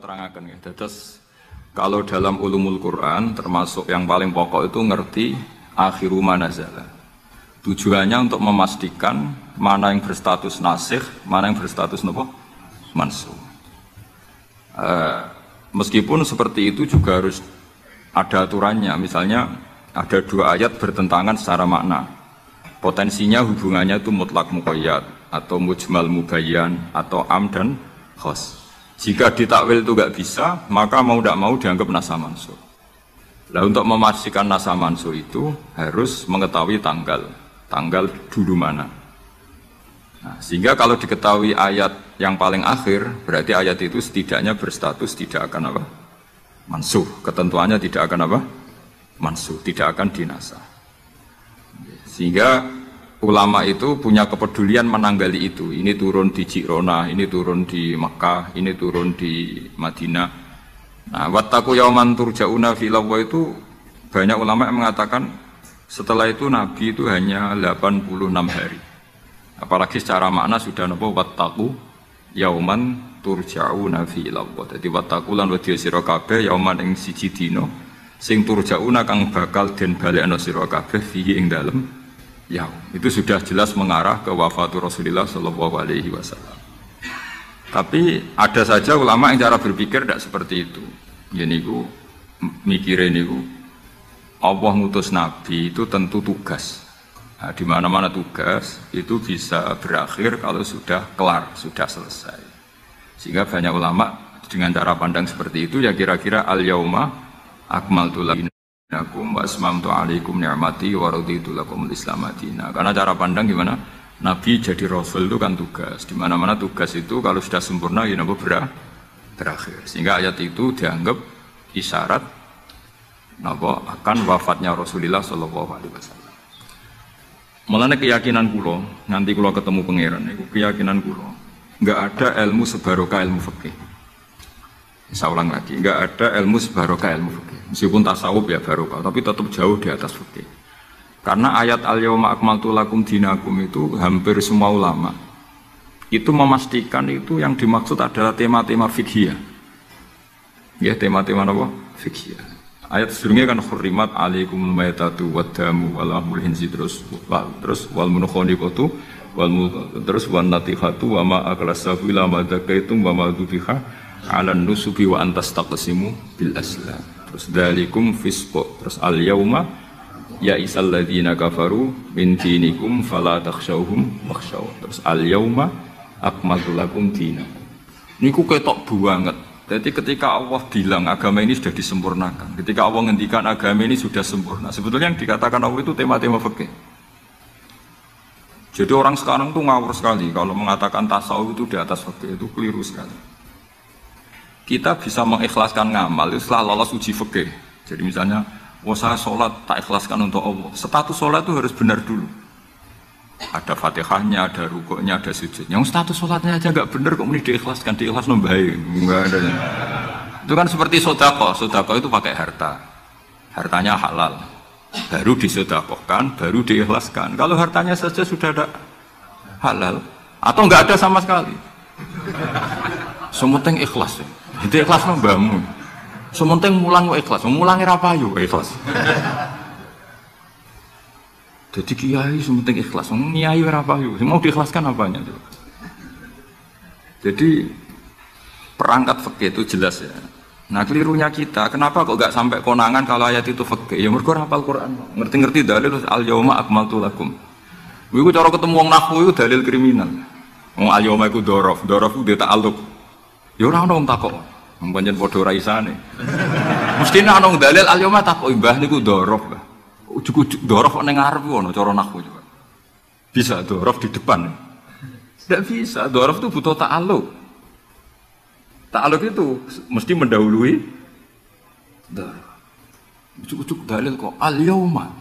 terangaken ya. Terus kalau dalam ulumul Quran termasuk yang paling pokok itu ngerti akhiru manazala. Tujuannya untuk memastikan mana yang berstatus nasikh, mana yang berstatus nopo mansukh. Meskipun seperti itu juga harus ada aturannya. Misalnya ada dua ayat bertentangan secara makna. Potensinya hubungannya itu mutlak muqayyad atau mujmal mubayyan atau am dan khos. Jika ditakwil itu nggak bisa, maka mau tidak mau dianggap nasa mansukh. Nah, untuk memastikan nasa mansukh itu harus mengetahui tanggal dulu mana. Nah, sehingga kalau diketahui ayat yang paling akhir, berarti ayat itu setidaknya berstatus tidak akan apa? Mansukh. Ketentuannya tidak akan apa? Mansukh, tidak akan dinasah. Sehingga ulama itu punya kepedulian menanggali itu. Ini turun di Jirona, ini turun di Makkah, ini turun di Madinah. Nah, wattaqu yauman turja'una filawwa itu banyak ulama yang mengatakan setelah itu Nabi itu hanya 86 hari. Apalagi secara makna sudah napa wattaqu yauman turja'una filawwa. Jadi wattaqu lan wedya sira kabeh yauman ing siji dina sing turja'una kang bakal den balekno sira kabeh fihi ing dalem ya, itu sudah jelas mengarah ke wafatul Rasulullah Shallallahu Alaihi Wasallam. Tapi ada saja ulama yang cara berpikir tidak seperti itu. Jadi ku mikirin itu Allah ngutus Nabi itu tentu tugas. Nah, di mana-mana tugas itu bisa berakhir kalau sudah kelar, sudah selesai. Sehingga banyak ulama dengan cara pandang seperti itu ya kira-kira al-yauma akmaltu lakum wa asmamtu alaikum ni'mati wa raditu lakumul Islam madina. Karena cara pandang gimana? Nabi jadi rasul itu kan tugas. Di mana-mana tugas itu kalau sudah sempurna ya napa berakhir. Sehingga ayat itu dianggap isyarat napa akan wafatnya Rasulullah sallallahu alaihi wasallam. Mulane keyakinan kula, nanti kula ketemu pangeran niku keyakinan kula, enggak ada ilmu sebarokah ilmu fikih. Saya ulang lagi, enggak ada ilmu sebarokah ilmu fikih. Meskipun tasawuf ya barokah, tapi tetap jauh di atas fikih. Karena ayat al-yauma akmaltu lakum dinakum itu hampir semua ulama itu memastikan itu yang dimaksud adalah tema-tema fikih. Ya, tema-tema apa? Fikih. Ayat sebelumnya kan hurrimat alaikumul maitatu waddamu wal lahmul khinzir terus wal munkhaniqatu terus wan natihatu wa ma aklasabu ila ma zakaitum wa ma dzubiha 'alan nusubi wa antas taqsimu bil aslam. Terus dalikum fisqo, terus al yauma ya isal ladzina kafaru min dinikum fala takhshawhum wakhshaw. Terus al yauma akmaltu lakum dinakum. Niku ketok banget. Jadi ketika Allah bilang agama ini sudah disempurnakan, ketika Allah ngendikan agama ini sudah sempurna, sebetulnya yang dikatakan Allah itu tema-tema fikih. Jadi orang sekarang tuh ngawur sekali kalau mengatakan tasawuf itu di atas fikih, itu keliru sekali. Kita bisa mengikhlaskan ngamal itu setelah lolos uji fikih. Jadi misalnya, saya sholat tak ikhlaskan untuk Allah. Status sholat itu harus benar dulu. Ada fatihahnya, ada rukuknya, ada sujudnya. Yang status sholatnya aja nggak benar kok mesti diikhlaskan, diikhlas nombai. Enggak ada. Itu kan seperti sodako. Sodako itu pakai harta. Hartanya halal. Baru disodakohkan, baru diikhlaskan. Kalau hartanya saja sudah ada halal atau nggak ada sama sekali. Sementing ikhlas. Itu ikhlas mbahmu. Sementing mulang ikhlas. Mulangnya rapayu ikhlas. Jadi kiai sementing ikhlas. Kiai rapayu. Mau diikhlaskan apanya? Jadi perangkat fikih itu jelas ya. Nah kelirunya kita, kenapa kok gak sampai konangan kalau ayat itu fikih? Ya mergo hafal Quran. Ngerti-ngerti dalil al yauma akmaltu lakum. Iku cara ketemu wong nahwu itu dalil kriminal. Wong al yauma iku dzaraf itu dia ta'alluq. Ya ora ono wong takok. Wong pancen padha ra isane. Mesti ana wong dalil al yauma takok mbah niku dzaraf. Ujug-ujug dzaraf ning ngarep ngono cara nahwu coba. Bisa dzaraf di depan. Tidak bisa, dzaraf itu butuh ta'alluq. Ta'alluq itu mesti mendahului dzaraf. Ujug-ujug dalil kok al yauma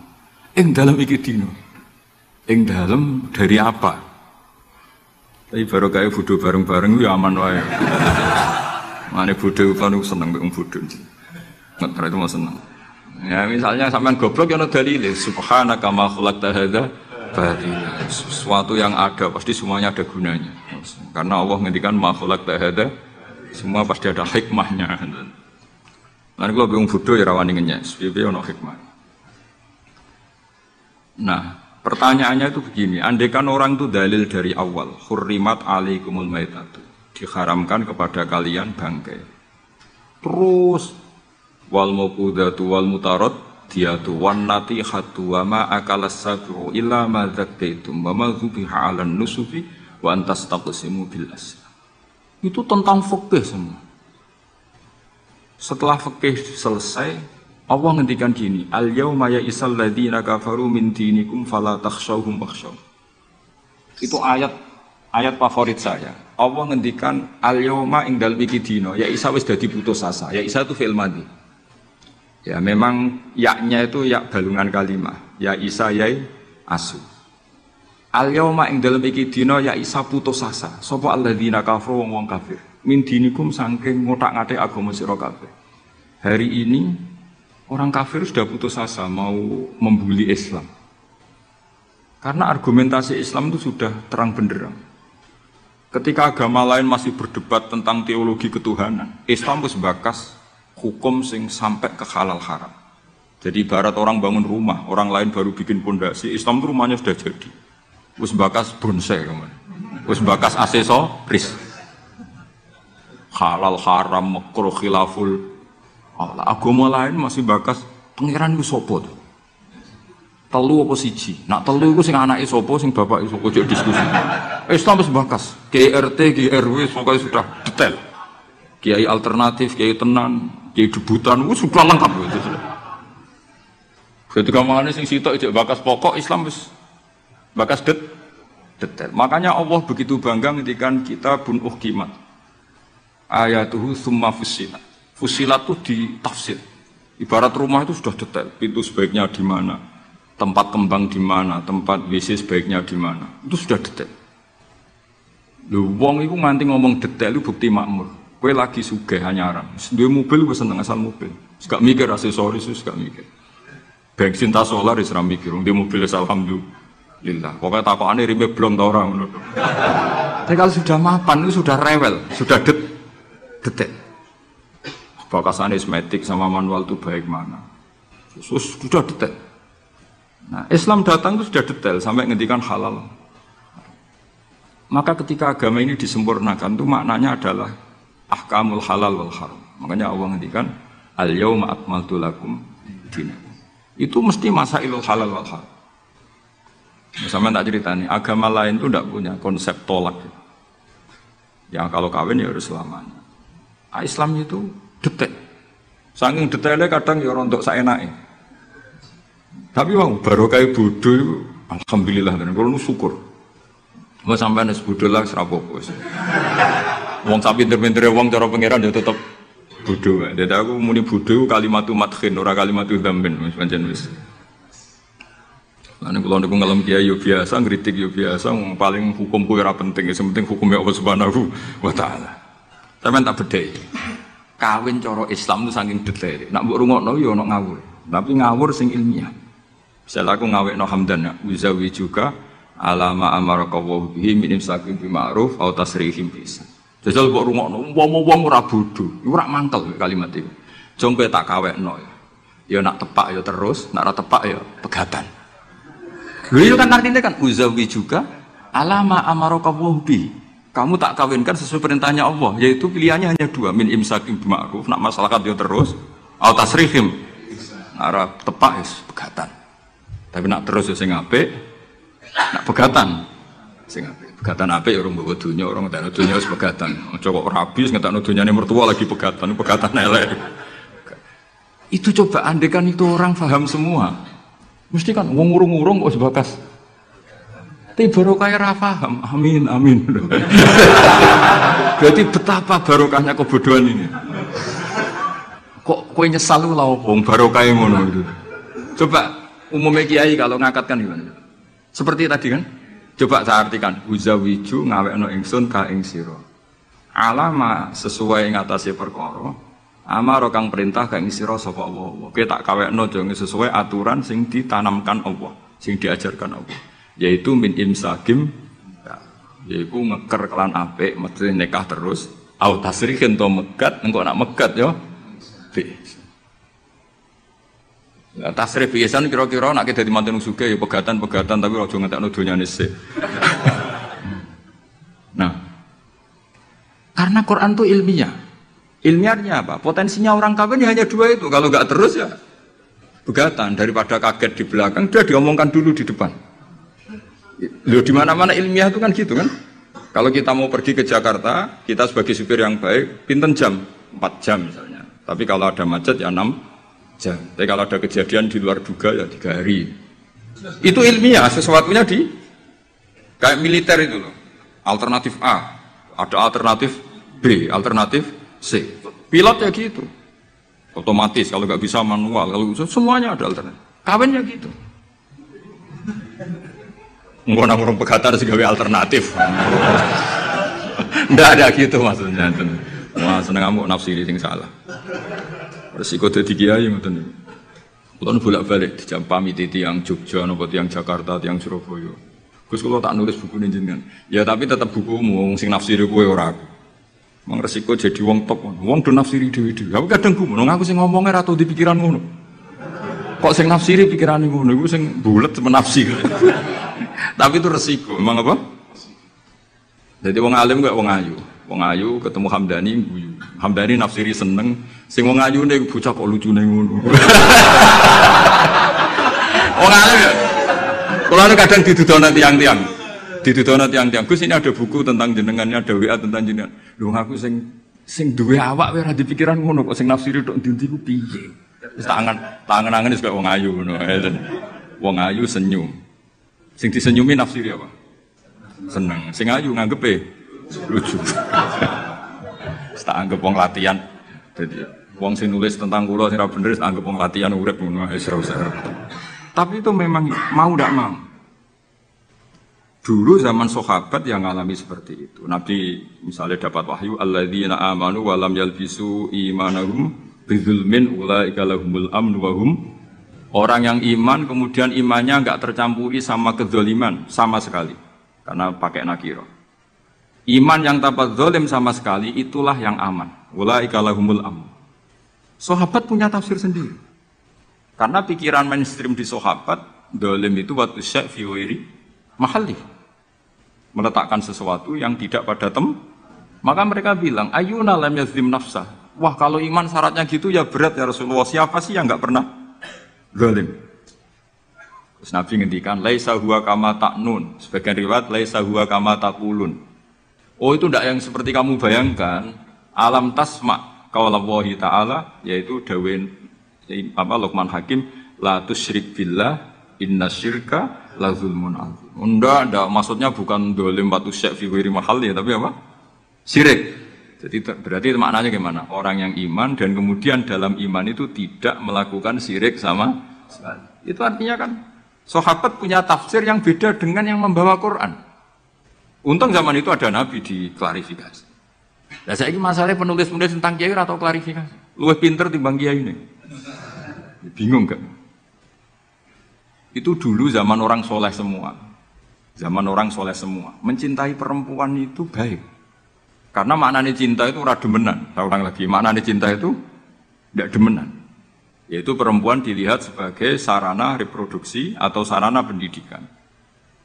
ing dalam iki dina. Ing dalam dari apa? Tapi baru kayak bodoh bareng-bareng ya aman wae. Mane bodoh kan seneng mbek wong bodoh. Ngetra itu mau seneng. Ya misalnya sampean goblok ya ono dalile subhanaka ma khalaqta hadza batila. Sesuatu yang ada pasti semuanya ada gunanya. Karena Allah ngendikan ma khalaqta hadza Semua pasti ada hikmahnya. Lan kalau bingung bodoh ya rawani ngenyes, piye ono hikmah. Nah, pertanyaannya itu begini, andaikan orang itu dalil dari awal, hurrimat alaikumul maitatu, diharamkan kepada kalian bangkai. Terus wal mauqudatu wal mutarad diatu wan natihatu wa ma akalas sabu illa ma dzakaitum wa ma dzubiha 'alan nusubi wa antastaqsimu bil aslam. Itu tentang fikih semua. Setelah fikih selesai, Allah ngendikan gini, al yauma ya'isal ladzina kafaru min dinikum fala takhshawhum wakhshaw. Itu ayat favorit saya. Allah ngendikan al yauma ing dalem iki dina, ya Isa wis dadi putus asa. Ya Isa itu fi'il madhi. Ya memang yaknya itu yak balungan kalimah. Ya Isa yai asu. Al yauma ing dalem iki dina ya Isa putus asa. Sapa alladzina kafaru wong kafir. Min dinikum saking ngotak-ngatik agama sira kabeh. Hari ini orang kafir sudah putus asa mau membuli Islam. Karena argumentasi Islam itu sudah terang benderang. Ketika agama lain masih berdebat tentang teologi ketuhanan, Islam wis bakas hukum sing sampai ke halal haram. Jadi ibarat orang bangun rumah, orang lain baru bikin pondasi, Islam itu rumahnya sudah jadi. Wis bakas bonsai kemana? Wis bakas aksesoris. Halal haram makruh khilaful. Agama lain masih bakas pangeran iku sapa to? Telu apa siji? Nak telu iku sing anake sapa, sing bapake sapa jek diskusi. Islam wis bakas, KRT, KRW pokoke sudah detail. Kiai alternatif, kiai tenan, kiai debutan wis sudah lengkap itu sudah. Ketika mangane sing sitok jek bakas pokok Islam wis bakas detail. Makanya Allah begitu bangga ngendikan kitabun uhkimat. Ayatuhu summa fussilat. Fussilat itu ditafsir. Ibarat rumah itu sudah detail. Pintu sebaiknya di mana, tempat kembang di mana, tempat WC sebaiknya di mana. Itu sudah detail. Lho wong iku nganti ngomong detail itu bukti makmur. Kowe lagi sugih anyaran. Duwe mobil wis seneng asal mobil. Gak mikir aksesoris wis gak mikir. Bensin ta solar wis ra mikir. Duwe mobil wis alhamdulillah. Pokoke takokane rime blong ta ora ngono. Tapi kalau sudah mapan itu sudah rewel, sudah detail. Bakasan esmetik sama manual itu baik mana. Sudah detail. Nah, Islam datang itu sudah detail sampai ngendikan halal. Maka ketika agama ini disempurnakan itu maknanya adalah ahkamul halal wal haram. Makanya Allah ngendikan al yauma akmaltu lakum dinakum. Itu mesti masailul halal wal haram. Sama tak ceritanya, agama lain itu tidak punya konsep tolak. Yang kalau kawin ya harus selamanya. Islam itu detail. Saking detailnya kadang ya rontok saenake. Tapi wong barokah bodho alhamdulillah tenan kula syukur. Wong sampean wis bodho lah serapopo wis. Wong sak pinter-pintere wong cara pangeran ya tetep bodho wae. Dadi aku muni bodho kalimatu madkhin ora kalimatu dzambin wis pancen wis. Lan kula niku ngelem kiai yo biasa ngritik yo biasa wong paling hukum kuwi ora penting, sing penting hukume Allah Subhanahu wa taala. Sampeyan tak bedhei. Kawin cara Islam itu saking detail. Nak mbok rungokno ya ana ngawur, tapi ngawur sing ilmiah. Misal aku ngawekno hamdan uzawi juga alama amaraka wa bihi min imsakin bi ma'ruf au tasrihim bisa. Jajal mbok rungokno wong ora bodho, ora mangkel kalimat iki. Jong kowe tak kawekno ya. Ya nak tepak ya terus, nak ora tepak ya pegatan. Lha itu kan artinya kan uzawi juga alama amaraka wa bihi. Kamu tak kawinkan sesuai perintahnya Allah, yaitu pilihannya hanya dua, min imsakim bima'ruf, nak masyarakat dia terus, au tasrihim, nak tepak is pegatan. Tapi nak terus ya sing apik, nak pegatan, sing apik. Pegatan apik ya orang bawa dunia, orang tak dunia is pegatan. Coba rabis ngetak dunyane mertua lagi pegatan elek. Itu coba andekan itu orang paham semua, mesti kan ngurung-ngurung kok sebakas. Tapi barokah ora paham. Amin. Berarti betapa barokahnya kebodohan ini. Kok kowe nyesal lho wong barokah ngono itu. Coba umumnya kiai kalau ngangkat kan gimana? Seperti tadi kan? Coba saya artikan, uzawiju ngawekno ingsun ka ing sira. Alama sesuai ngatasi perkara. Amaro kang perintah ka ing sira sapa Allah. Kowe tak kawekno aja sesuai aturan sing ditanamkan Allah, sing diajarkan Allah. Yaitu min imsakim, yaitu ngeker kelan apik, mesti nikah terus, Au tasrihin to megat, engko nak megat yo B. Lah tasrih biasan kira-kira nek dadi manten sugih ya pegatan-pegatan tapi aja ngentekno donyane sik. Nah, karena Quran itu ilmiah. Ilmiahnya apa? Potensinya orang kawin ya hanya dua itu. Kalau nggak terus ya pegatan. Daripada kaget di belakang, dia diomongkan dulu di depan. Loh, di mana-mana ilmiah itu kan gitu kan? Kalau kita mau pergi ke Jakarta, kita sebagai supir yang baik, pinten jam? 4 jam misalnya. Tapi kalau ada macet ya 6 jam. Tapi kalau ada kejadian di luar duga ya 3 hari. Itu ilmiah, sesuatunya di kayak militer itu loh. Alternatif A, ada alternatif B, alternatif C. Pilot ya gitu. Otomatis, kalau nggak bisa manual, kalau semuanya ada alternatif. Kawin ya gitu. Nggak orang pegatan sebagai alternatif. Nggak ada gitu maksudnya. Wah seneng kamu nafsiri sing salah. Resiko dadi kiai ngoten. Kulo bolak-balik dijampami tiyang Jogja napa tiyang Jakarta, tiyang Surabaya. Gus kula tak nulis buku jenengan. Ya tapi tetap bukumu wong sing nafsiri kowe ora aku. Mang resiko jadi wong top. Wong do nafsiri dhewe-dhewe. Aku kadang gumun aku sing ngomongnya ora tau di pikiran ngono. Kok sing nafsiri pikirane ngono iku sing bulet menafsir. Tapi itu resiko. Emang apa? Jadi wong alim gak wong ayu. Wong ayu ketemu Hamdani guyu. Hamdani nafsiri seneng. Sing wong ayune bocah kok lucune ngono. Wong alim ya. Kalau kadang didudono tiang-tiang, Gus ini ada buku tentang jenengannya, ada WA tentang jenengan. Loh aku sing duwe awak ora di pikiran ngono kok sing nafsiri tok ndi-ndi ku piye? Wis tangan-tangan wis kaya wong ayu ngono. Wong ayu senyum. Sing disenyumi nafsiri apa? Seneng. Sing ayu nganggepe lucu. Wis tak anggap wong latihan. Dadi wong sing nulis tentang kula sing ora bener wis anggap wong latihan urip ngono wis ora usah. Tapi itu memang mau tidak mau. Dulu zaman sahabat yang ngalami seperti itu. Nabi misalnya dapat wahyu alladzina amanu wa lam yalbisu imanahum bidzulmin ulaika lahumul amnu wa hum. Orang yang iman kemudian imannya enggak tercampuri sama kedzaliman sama sekali. Karena pakai nakira. Iman yang tanpa zalim sama sekali itulah yang aman. Ulaika lahumul amnu. Sahabat punya tafsir sendiri. Karena pikiran mainstream di sahabat, dolim itu waktu syek fi wiri mahalli. Meletakkan sesuatu yang tidak pada maka mereka bilang, ayuna lam yazlim nafsah. Wah kalau iman syaratnya gitu ya berat ya Rasulullah. Siapa sih yang nggak pernah dolim? Terus Nabi ngendikan, laisa huwa kama ta'nun. Sebagian riwayat, laisa huwa kama taqulun. Oh itu tidak yang seperti kamu bayangkan. Alam tasma' qaulallahi ta'ala, yaitu dawin Luqman Hakim, la tusyrik billah inna syirka la zulmun azim. Enggak, maksudnya bukan dolim batu syek fi ghairi mahal ya, tapi apa? Syirik. Jadi berarti maknanya gimana? Orang yang iman dan kemudian dalam iman itu tidak melakukan syirik sama sekali. Itu artinya kan sahabat punya tafsir yang beda dengan yang membawa Quran. Untung zaman itu ada Nabi diklarifikasi. Nah saya ini masalahnya penulis-penulis tentang kiai atau klarifikasi. Luwih pinter timbang kiai ini. Bingung gak? Itu dulu zaman orang soleh semua. Zaman orang soleh semua. Mencintai perempuan itu baik. Karena maknanya cinta itu ora demenan. Saya ulang lagi, maknanya cinta itu tidak demenan. Yaitu perempuan dilihat sebagai sarana reproduksi atau sarana pendidikan.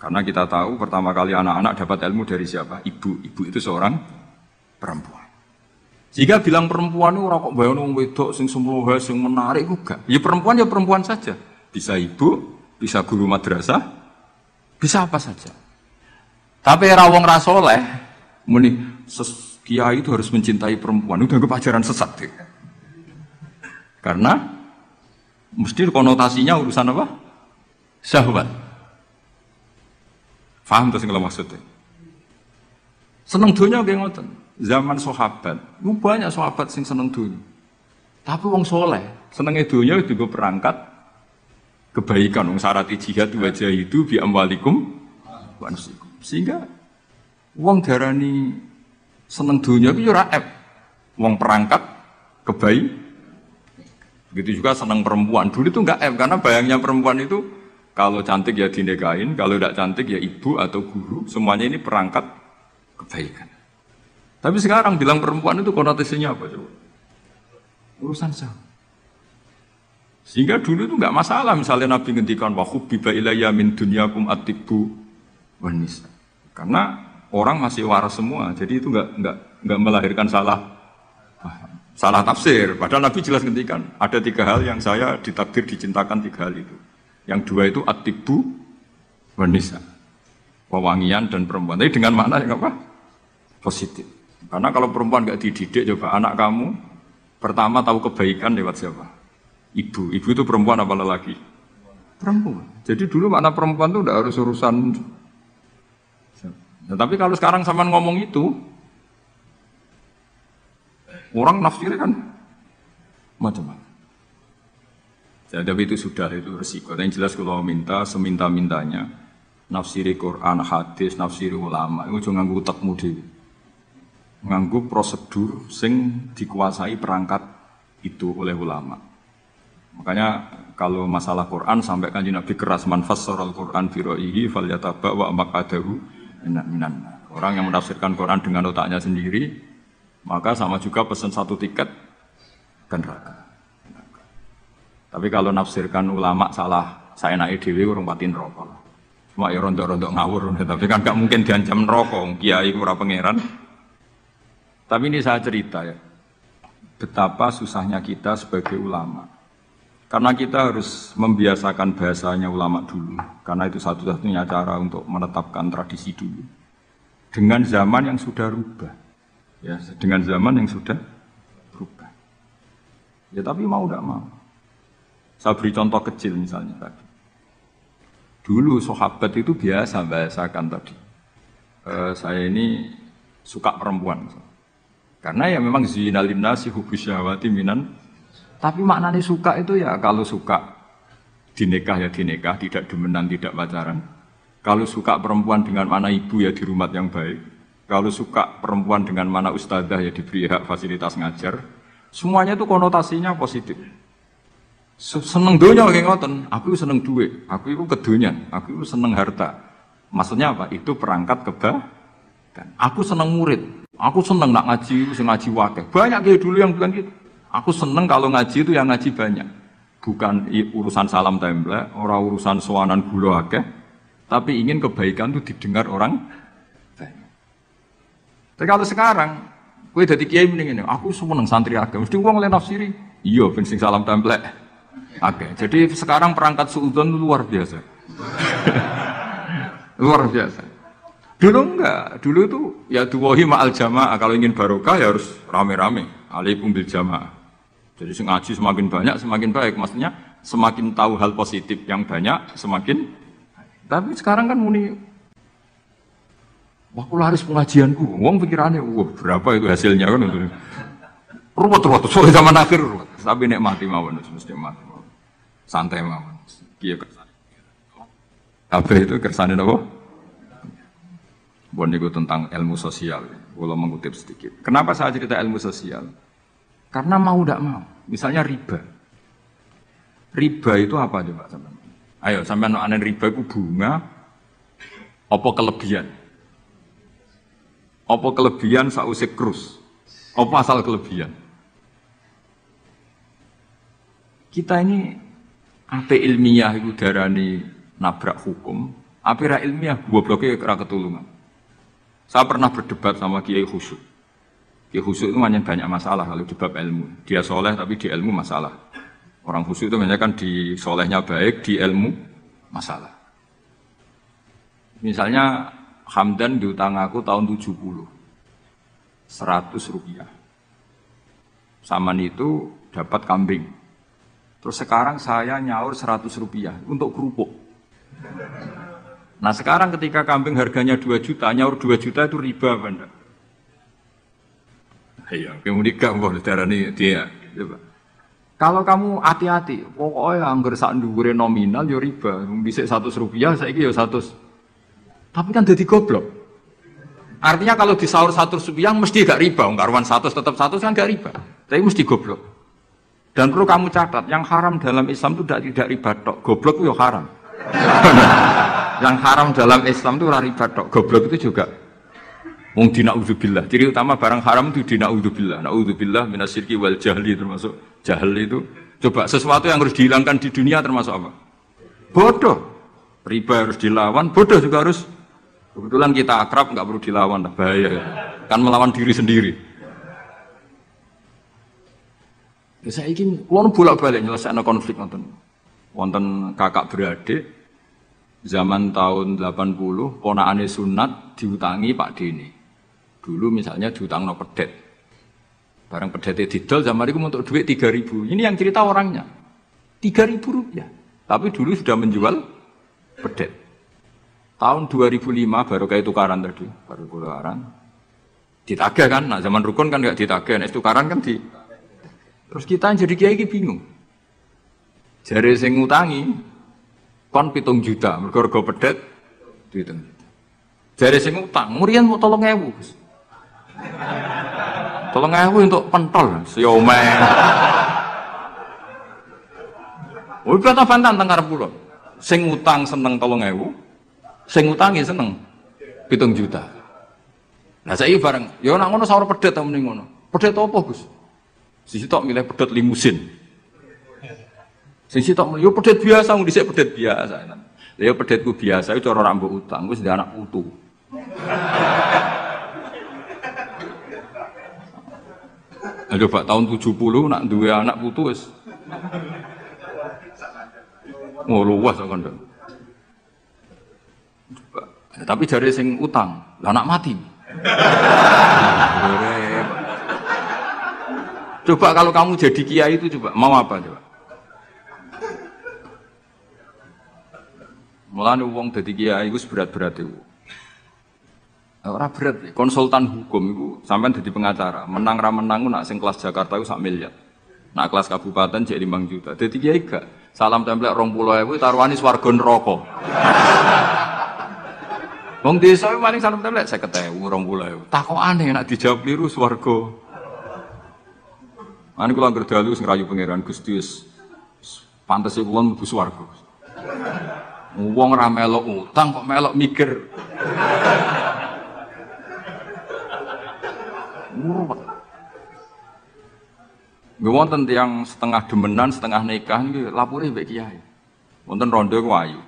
Karena kita tahu pertama kali anak-anak dapat ilmu dari siapa? Ibu. Ibu itu seorang perempuan. Jika bilang perempuan itu kok bayang wong wedok sing semlohe sing menarik juga. Ya perempuan saja. Bisa ibu, bisa guru madrasah, bisa apa saja. Tapi ra wong ra saleh muni kiai itu harus mencintai perempuan. Itu dianggap ajaran sesat. Karena mesti konotasinya urusan apa? Syahwat. Paham tuh sing kula maksudnya? Seneng dunya nggih ngoten. Zaman sahabat, banyak sahabat sing seneng dunia. Tapi wong soleh, senenge dunia juga perangkat kebaikan. Wong syarat jihad wajah itu bi amwalikum wa anfusikum. Sehingga wong darani seneng dunia itu ora ep. Wong perangkat kebaikan. Begitu juga seneng perempuan. Dulu itu enggak ep karena bayangnya perempuan itu kalau cantik ya dinikahin, kalau tidak cantik ya ibu atau guru. Semuanya ini perangkat kebaikan. Tapi sekarang bilang perempuan itu konotasinya apa coba? Urusan sah. Sehingga dulu itu nggak masalah misalnya Nabi ngendikan wa hubbiba ilayya min dunyakum at-tibbu wan nisa. Karena orang masih waras semua, jadi itu nggak melahirkan salah tafsir. Padahal Nabi jelas ngendikan ada 3 hal yang saya ditakdir dicintakan 3 hal itu. Yang 2 itu at-tibbu wan nisa. Pewangian dan perempuan. Tapi dengan makna yang apa? Positif. Karena kalau perempuan nggak dididik, coba anak kamu pertama tahu kebaikan lewat siapa? Ibu. Ibu itu perempuan apa lelaki? Perempuan. Jadi dulu makna perempuan itu udah harus urusan. Nah, tapi kalau sekarang sama ngomong itu, orang nafsirnya kan macam-macam. Jadi itu sudah itu resiko. Yang jelas kalau minta seminta-mintanya, nafsiri Quran, hadis, nafsiri ulama, itu jangan nganggu utekmu dhewe. Nganggu prosedur sing dikuasai perangkat itu oleh ulama. Makanya kalau masalah Quran sampai Kanjeng Nabi keras man fassaral Quran bi ra'yihi falyataba wa maqadahu minan. Orang yang menafsirkan Quran dengan otaknya sendiri, maka sama juga pesan 1 tiket ke neraka. Tapi kalau nafsirkan ulama salah, saya naik dewi urung pati neraka. Cuma ya rontok-rontok ngawur, tapi kan gak mungkin diancam neraka, kiai ora pangeran. Tapi ini saya cerita ya, betapa susahnya kita sebagai ulama. Karena kita harus membiasakan bahasanya ulama dulu, karena itu satu-satunya cara untuk menetapkan tradisi dulu. Dengan zaman yang sudah rubah, ya, dengan zaman yang sudah rubah. Ya tapi mau tidak mau. Saya beri contoh kecil misalnya tadi. Dulu sahabat itu biasa bahasakan tadi. Saya ini suka perempuan. Karena ya memang zinalin nasi hubbus syahwati minan. Tapi maknanya suka itu ya kalau suka dinikah ya dinikah, tidak demenan, tidak pacaran. Kalau suka perempuan dengan mana ibu ya di rumah yang baik. Kalau suka perempuan dengan mana ustadzah ya diberi hak fasilitas ngajar. Semuanya itu konotasinya positif. Seneng dunia kayak ngoten, aku seneng duit, aku itu kedonyan, aku itu seneng harta. Maksudnya apa? Itu perangkat kebaikan. Aku seneng murid, aku seneng nak ngaji, ngaji wakil. Banyak kayak dulu yang bilang gitu. Aku seneng kalau ngaji itu yang ngaji banyak. Bukan urusan salam template, orang urusan sowanan gula akeh, tapi ingin kebaikan itu didengar orang banyak. Tapi kalau sekarang, kowe dadi kiai mending ini, aku seneng santri akeh, mesti wong le nafsiri. Iya, ben sing salam template. Oke, jadi sekarang perangkat suudzon luar biasa. Luar biasa. Dulu enggak, dulu itu ya duwahi ma'al jamaah, kalau ingin barokah ya harus rame-rame, alaikum bil jamaah. Jadi ngaji semakin banyak semakin baik, maksudnya semakin tahu hal positif yang banyak semakin. Tapi sekarang kan muni waktu laris pengajianku, wong pikirannya, wah berapa itu hasilnya kan untuk ruwet-ruwet, soalnya zaman akhir ruwet. Tapi nikmati mawon, mesti mati. Santai mawon. Kiye kersane. Kabeh itu kersane napa? Bon niku tentang ilmu sosial. Kalau mengutip sedikit. Kenapa saya cerita ilmu sosial? Karena mau tidak mau. Misalnya riba. Riba itu apa coba sampean? Ayo sampean anen riba itu bunga apa kelebihan? Apa kelebihan sausé krus? Apa asal kelebihan? Kita ini ape ilmiah itu darani nabrak hukum, ape ra ilmiah gobloke ra ketulungan. Saya pernah berdebat sama Kiai Khusyuk. Kiai Khusyuk itu banyak masalah kalau di bab ilmu. Dia soleh tapi di ilmu masalah. Orang khusyuk itu banyak kan di solehnya baik, di ilmu masalah. Misalnya Hamdan diutang aku tahun 70, 100 rupiah. Saman itu dapat kambing. Terus sekarang saya nyaur 100 rupiah untuk kerupuk. Nah sekarang ketika kambing harganya 2 juta, nyaur 2 juta itu riba apa enggak? Iya, kemudian kamu darani dia. Kalau kamu hati-hati, pokoknya anggar sak dhuwure nominal ya riba. Bisa 100 rupiah, saiki ya 100. Tapi kan jadi goblok. Artinya kalau disaur 100 rupiah mesti gak riba. Karuan 100 tetap 100 kan gak riba. Tapi mesti goblok. Dan perlu kamu catat, yang haram dalam Islam itu tidak riba tok, goblok itu ya haram. Yang haram dalam Islam itu riba tok, goblok itu juga Wong dinaudzubillah. Ciri utama barang haram itu dinaudzubillah. Naudzubillah minasyirki wal jahli, termasuk jahil itu. Coba sesuatu yang harus dihilangkan di dunia termasuk apa? Bodoh. Riba harus dilawan, bodoh juga harus. Kebetulan kita akrab, nggak perlu dilawan, bahaya. Kan melawan diri sendiri. Ya, saya ingin, kalau bolak-balik nyelesaikan konflik wonten kakak beradik, zaman tahun 80, ponakane sunat diutangi Pak Dene. Dulu misalnya diutang no pedet. Barang pedetnya didol zaman itu untuk duit 3.000. Ini yang cerita orangnya. 3.000 rupiah. Tapi dulu sudah menjual pedet. Tahun 2005 baru kayak tukaran tadi. Baru tukaran. Ditagih kan. Nah zaman rukun kan gak ditagih. Nah tukaran kan di... Terus kita jadi kiai bingung. Jare sing ngutangi kon 7 juta. Mergo pedet dihitung. Jare sing utang, murian mau 3.000. 3.000 untuk pentol, siomay. Oh, kata fantan teng karep kula. Sing utang seneng 3.000, sing utangi seneng 7 juta. Nah, saiki bareng, ya nak ngono sawur pedet ta mending ngono. Pedet apa, Gus? Sisi tok milih pedet limusin. Sisi tok yo pedet biasa, wong dhisik pedet biasa. Lah yo pedetku biasa iku cara rambut utang, wis ndek anak putu. Coba tahun 70 nak duwe anak putu wis. Oh luas kok ndek. Tapi jare sing utang, lah anak mati. Coba kalau kamu jadi kiai itu coba mau apa coba? Mulane wong dadi kiai iku berat-berat iku. Ora berat, konsultan hukum itu sampean jadi pengacara, menang ra menang nak sing kelas Jakarta itu 1 miliar. Nak kelas kabupaten jadi 5 juta. Dadi kiai gak salam templek 20.000 taruhane swarga neraka. Wong desa maling salam templek 50.000 20.000. Takokane nak dijawab kliru swarga. Ane kula anggere dalu sing rayu pangeran Gusti wis pantes kula mlebu swarga. Wong ra melok utang kok melok mikir. Wonten tiyang setengah demenan, setengah nikah niki lapure mbek kiai. Wonten rondo ku ayu.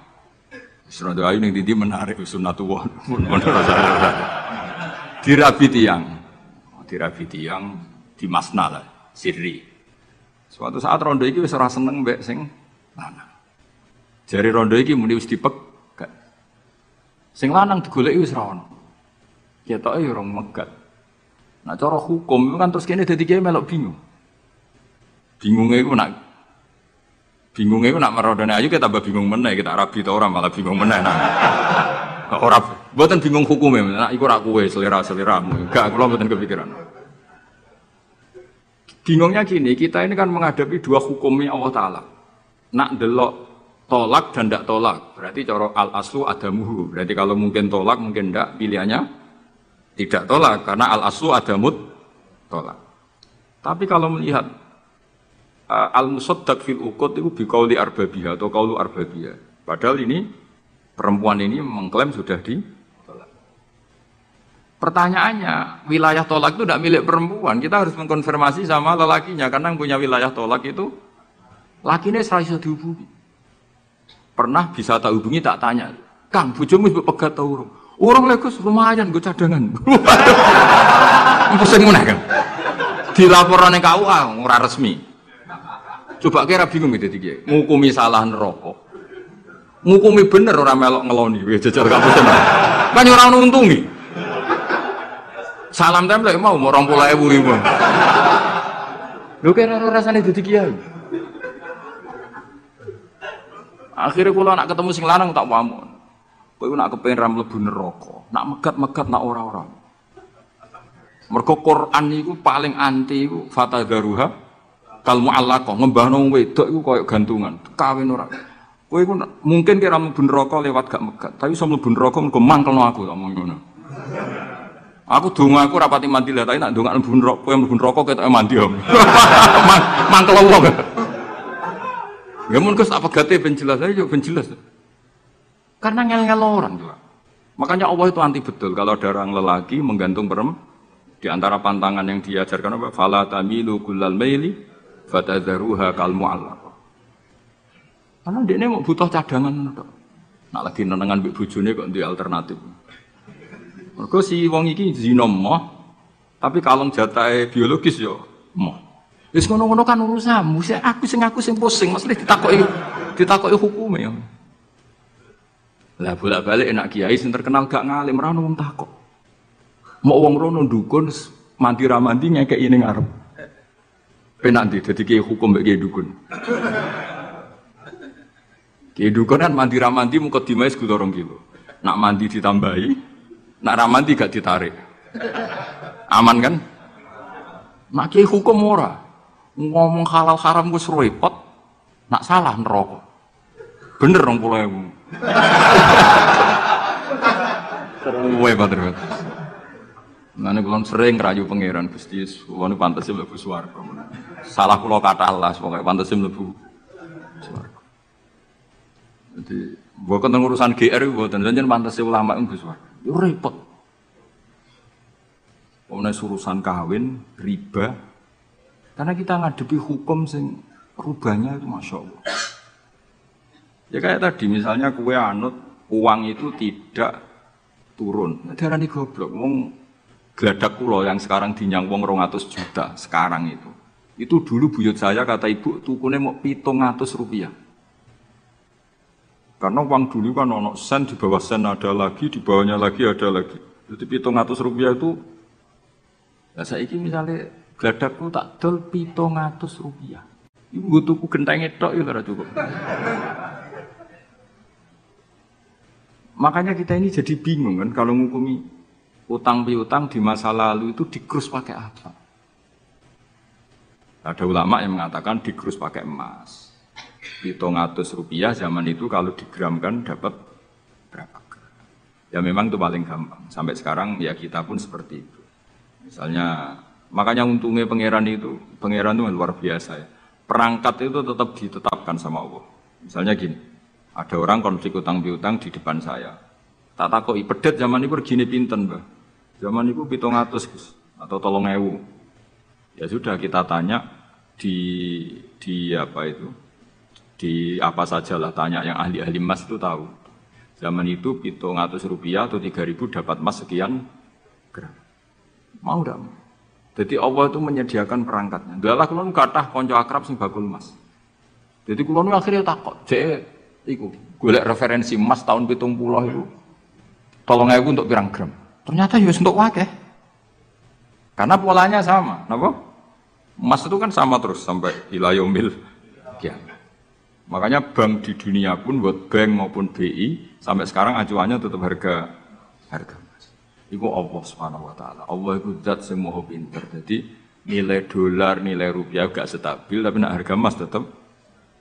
Wis rondo ayu ning ndi menarik sunatullah. Dirabi tiyang di masna lah, sirri. Suatu saat rondo iki wis ora seneng mbek sing lanang. Jare rondo iki muni wis dipegat. Sing lanang digoleki wis ora ono. Ketoke ya ora megat. Nah cara hukum itu kan terus kene dadi kiai melok bingung. Bingungnya itu nak merodone ayu kita tambah bingung meneh, kita rabi ta ora malah bingung meneh. Nah. Ora mboten bingung hukume, nak iku ora kowe selera-seleramu. Enggak, kula mboten kepikiran. Bingungnya gini, kita ini kan menghadapi dua hukumnya Allah Ta'ala. Nak delok tolak dan ndak tolak, berarti cara al-aslu adamuhu. Berarti kalau mungkin tolak, mungkin ndak, pilihannya tidak tolak, karena al-aslu adamut tolak. Tapi kalau melihat al-musaddaq fil uqud itu biqauli arbabiyah atau qaulu arbabiyah. Padahal ini perempuan ini mengklaim sudah ditolak. Pertanyaannya, wilayah tolak itu tidak milik perempuan. Kita harus mengkonfirmasi sama lelakinya, karena yang punya wilayah tolak itu lakinya serasa dihubungi. Pernah bisa tak hubungi, tak tanya, Kang, bojomu wis pegat ta urung? Urung lek Gus lumayan nggo cadangan. Pusing meneh kan. Dilaporane KUA ora resmi. Coba kira bingung gitu iki. Ngukumi salah neraka. Ngukumi bener ora melok ngeloni, wis jejer gak pusing. Kan ora ono untungi. Salam templek mau 20.000 ribu. Lho kira rasane dadi kiai. Akhirnya kula nak ketemu sing lanang tak pamon. Kowe nak kepengin ra mlebu neraka, nak megat-megat nak ora-ora. Mergo Quran niku paling anti iku fatadharuha kal mu'allaqah, ngembahno wong wedok iku koyo gantungan, kawin ora. Kowe iku mungkin kira mlebu neraka lewat gak megat, tapi iso mlebu neraka mergo mangkelno aku tak omong ngono. Aku donga aku rapati mandi lah, tapi nak ndongak mlebu neraka, kowe mlebu neraka ketoke mandi om. Mangkel wong. Ya mun Gus tak pegate ben jelas ae yo ben jelas. Karena ngel-ngel orang juga. Makanya Allah itu anti betul kalau ada orang lelaki menggantung perempuan. Di antara pantangan yang diajarkan apa? Fala tamilu kullal maili fatadharuha kal mu'allaqah. Karena dia ini mau butuh cadangan tok. Nak lagi nenengan mbek bojone kok duwe alternatif. Mergo si wong iki zina moh, tapi kalong jatahe biologis yo moh. Wis ngono-ngono kan urusanmu. Aku sing pusing, mesti ditakoki hukume ya. Lah bolak-balik enak kiai sing terkenal gak ngalim ra ono wong takok. Mau wong rono dukun mandi ra mandi ngekeki ning arep. Penak ndi dadi kiai hukum mbek kiai dukun. Kiai dukun kan mandi ra mandi muka dimae sekitar 2 kilo. Nak mandi ditambahi, nak ra mandi gak ditarik. Aman kan? Nak kiai hukum ora. Ngomong halal haram wis repot. Nak salah neraka. Bener 20.000. Terus banget. Nane kula sering rayu pangeran Gusti, kula pantes mlebu swarga. Salah kula kathah las, pokoke pantes mlebu swarga. Jadi, bukan urusan GR mboten, jenengan pantes ulama mlebu swarga. Yo repot. Pokoknya urusan kawin, riba. Karena kita ngadepi hukum sing rubahnya itu Masya Allah. Ya kayak tadi misalnya kue anut uang itu tidak turun. Darani goblok. Wong gladak kula yang sekarang dinyang wong 200 juta sekarang itu. Itu dulu buyut saya kata ibu tukune mau 700 rupiah. Karena uang dulu kan ono sen di bawah sen ada lagi, di bawahnya lagi ada lagi. Jadi 700 rupiah itu. Nah saiki misalnya gladakku tak dol 700 rupiah. Ibu tuku gentenge tok ya ora cukup. Makanya kita ini jadi bingung kan kalau ngukumi utang piutang di masa lalu itu dikrus pakai apa? Ada ulama yang mengatakan dikrus pakai emas. 700 rupiah zaman itu kalau digramkan dapat berapa gram? Ya memang itu paling gampang. Sampai sekarang ya kita pun seperti itu. Misalnya, makanya untungnya pangeran itu luar biasa ya. Perangkat itu tetap ditetapkan sama Allah. Misalnya gini, ada orang konflik utang piutang di depan saya. Tak takoki pedet zaman itu begini pinten, Mbah. Zaman itu 700 Gus atau 3.000. Ya sudah kita tanya di apa itu? Di apa sajalah tanya yang ahli-ahli emas itu tahu. Zaman itu 700 rupiah atau 3.000 dapat emas sekian gram. Mau ndak? Jadi Allah itu menyediakan perangkatnya. Dalah kula nu kathah kanca akrab sing bakul emas. Jadi kula nu akhirnya takok, "Jek iku golek referensi emas tahun 70 itu 3.000 untuk pirang gram?" Ternyata ya untuk akeh. Karena polanya sama, napa? Emas itu kan sama terus sampai ila yaumil kiamat. Makanya bank di dunia pun buat bank maupun BI sampai sekarang acuannya tetap harga emas. Iku Allah Subhanahu wa taala. Allah iku zat sing maha pinter. Jadi nilai dolar, nilai rupiah gak stabil tapi nak harga emas tetap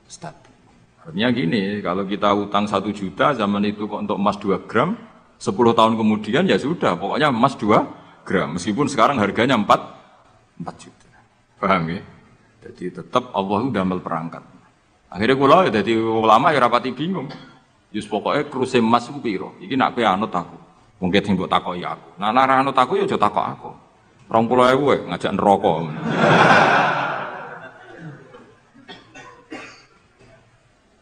stabil. Artinya gini, kalau kita utang 1 juta zaman itu kok untuk emas 2 gram, 10 tahun kemudian ya sudah, pokoknya emas 2 gram. Meskipun sekarang harganya 4 juta. Paham ya? Jadi tetap Allah itu damel perangkat. Akhirnya kula ya dadi ulama ya rapati bingung. Yus pokoknya kruse emas ku piro? Iki nak kowe anut aku. Mungkin sing mbok takoki aku. Nah nek anut aku ya aja takok aku. 20.000 ngajak neraka.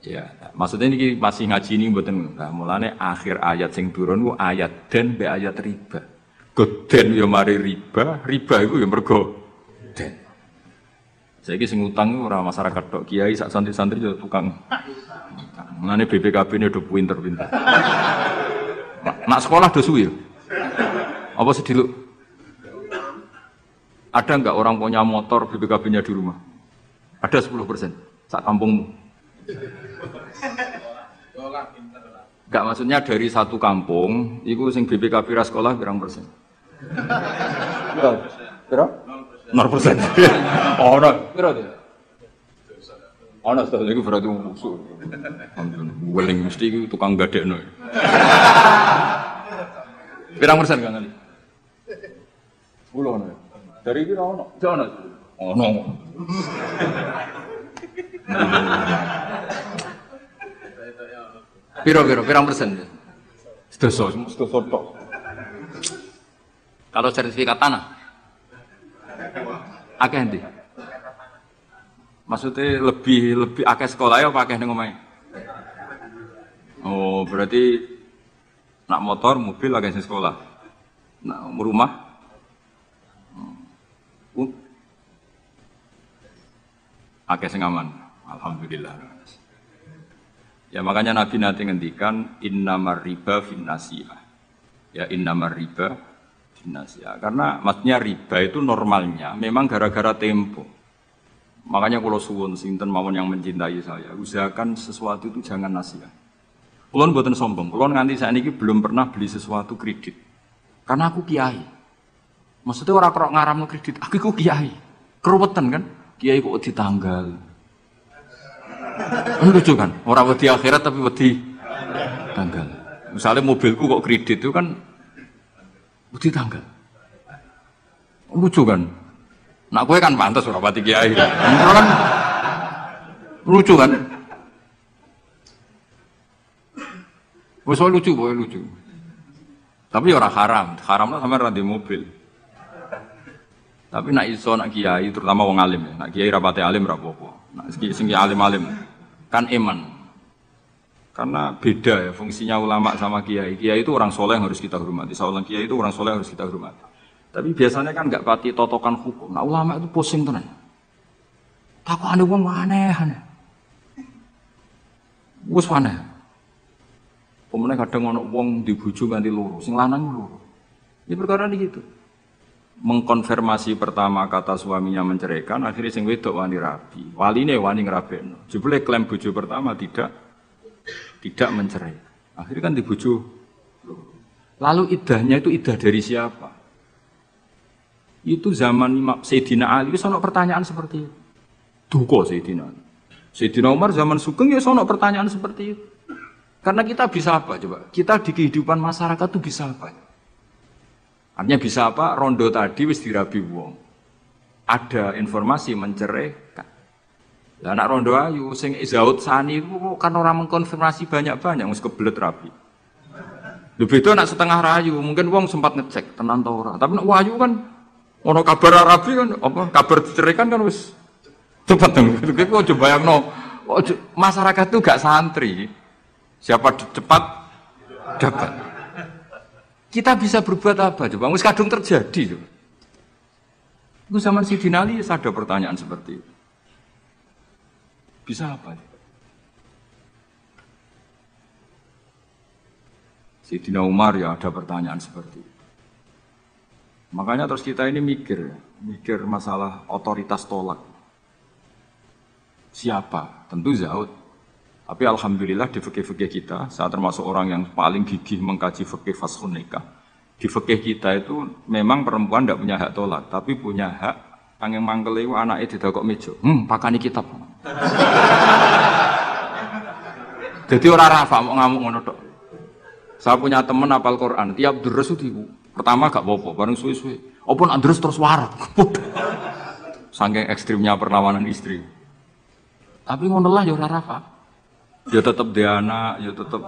Ya, maksudnya ini masih ngaji ini mboten. Nah, mulane akhir ayat sing turun ku ayat den be ayat riba. Goden ya mari riba iku ya mergo den. Saiki sing utang ora masyarakat tok, kiai sak santri-santri yo tukang. Mulane BPKB-ne do pinter-pinter. Nak sekolah do suwi ya? Apa sediluk? Ada enggak orang punya motor BPKB-nya di rumah? Ada 10% sak kampungmu. Enggak, maksudnya dari satu kampung, itu sing BPKB ra sekolah berapa persen? Berapa? 0%. Ono, berapa itu? Ono, itu berarti musuh. Weling mesti itu tukang gadekno. Berapa persen kan kali? 10 ono. Dari itu ono. Ono. Piro persen? Sedoso tok. Kalau sertifikat tanah, akeh ndi? Maksudnya lebih akeh sekolah ya apa akeh ning omahe? Oh, berarti nak motor, mobil akeh sing sekolah. Nak rumah akeh sing aman. Alhamdulillah. Ya makanya Nabi nanti ngendikan innamar riba finnasiyah. Ya innamar riba finnasiyah. Karena maksudnya riba itu normalnya memang gara-gara tempo. Makanya kalau suwun sinten mawon yang mencintai saya, usahakan sesuatu itu jangan nasihat. Kulon mboten sombong. Kulon nganti saiki belum pernah beli sesuatu kredit. Karena aku kiai. Maksudnya orang kok ngaramno kredit, aku kiai. Keruwetan kan? Kiai kok ditanggal. Lucu kan? Orang wedi akhirat tapi wedi tanggal. Misalnya mobilku kok kredit itu kan wedi tanggal. Lucu kan? Nak gue kan pantas ora pati kiai. Kan lucu kan? Wes lucu, boy lucu. Tapi ora haram. Haramnya sama ra di mobil. Tapi nak iso nak kiai terutama wong alim ya. Nak kiai rapati alim ra apa-apa. Nak sing alim-alim kan iman. Karena beda ya fungsinya ulama sama kiai. Kiai itu orang soleh yang harus kita hormati. Seorang kiai itu orang soleh yang harus kita hormati. Tapi biasanya kan enggak pati totokan hukum. Nah ulama itu pusing tenan. Takokane wong aneh-aneh. Wes aneh. Pemene kadang ana wong dibojo nganti loro, sing lanang loro. Ya perkara gitu. Mengkonfirmasi pertama kata suaminya menceraikan, akhirnya sing wedok wani rabi. Waline wani ngrabekno. Jebule klaim bojo pertama tidak mencerai. Akhirnya kan dibojo. Lalu idahnya itu idah dari siapa? Itu zaman Sayyidina Ali, itu ono pertanyaan seperti itu. Duka Sayyidina Ali. Sayyidina Umar zaman Sugeng ya ono pertanyaan seperti itu. Karena kita bisa apa coba? Kita di kehidupan masyarakat itu bisa apa? Artinya bisa apa? Rondo tadi wis dirabi wong. Ada informasi menceraikan. Lah anak rondo ayu sing Zaud Sani itu kan orang mengkonfirmasi banyak-banyak wis kebelet rabi. Lho beda nak setengah rayu, mungkin wong sempat ngecek tenan ta ora. Tapi nek wayu kan ono kabar rabi kan apa kabar diceraikan kan wis cepet dong. Kok coba bayangno masyarakat itu gak santri. Siapa cepat dapat. Kita bisa berbuat apa coba? Wis kadung terjadi coba. Itu zaman Sayyidina Ali ada pertanyaan seperti itu. Bisa apa? Sayyidina Umar ya ada pertanyaan seperti itu. Makanya terus kita ini mikir masalah otoritas tolak. Siapa? Tentu Zaud. Tapi alhamdulillah di fikih-fikih kita, saya termasuk orang yang paling gigih mengkaji fikih fashun nikah. Di fikih kita itu memang perempuan tidak punya hak tolak, tapi punya hak angin mangkel itu anaknya didakok meja. Pakani kitab. Jadi orang rafa mau ngamuk ngono tok. Saya punya teman hafal Quran, tiap deres itu pertama gak apa-apa, bareng suwe-suwe. Apa nak deres terus warak. Saking ekstrimnya perlawanan istri. Tapi ngono lah ya ora rafa. Ya tetap dia anak, ya tetap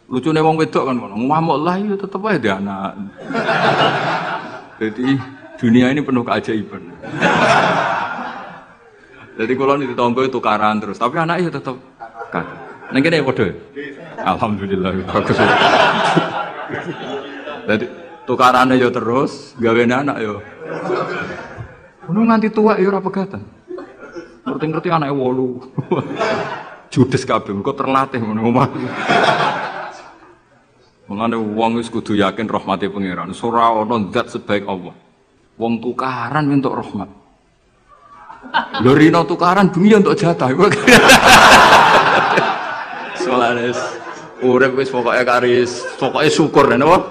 lucunya wong wedok kan ngono. Ngamuk lah ya tetap aja dia anak. Jadi dunia ini penuh keajaiban. Jadi kalau di tonggo itu tukaran terus, tapi anaknya tetap kan. Neng kene padha. Alhamdulillah bagus. Jadi tukarannya ya terus, gawe anak ya. Ngono nganti tua ya ora pegatan. Ngerti-ngerti anake 8. Judes kabeh kok terlatih ngono omah. Mengane wong wis kudu yakin rahmate pangeran. Ora ana zat sebaik Allah. Wong tukaran entuk rahmat. Lho rino tukaran bumi untuk jatah. Solares urip wis pokoke karis, pokoke syukur napa?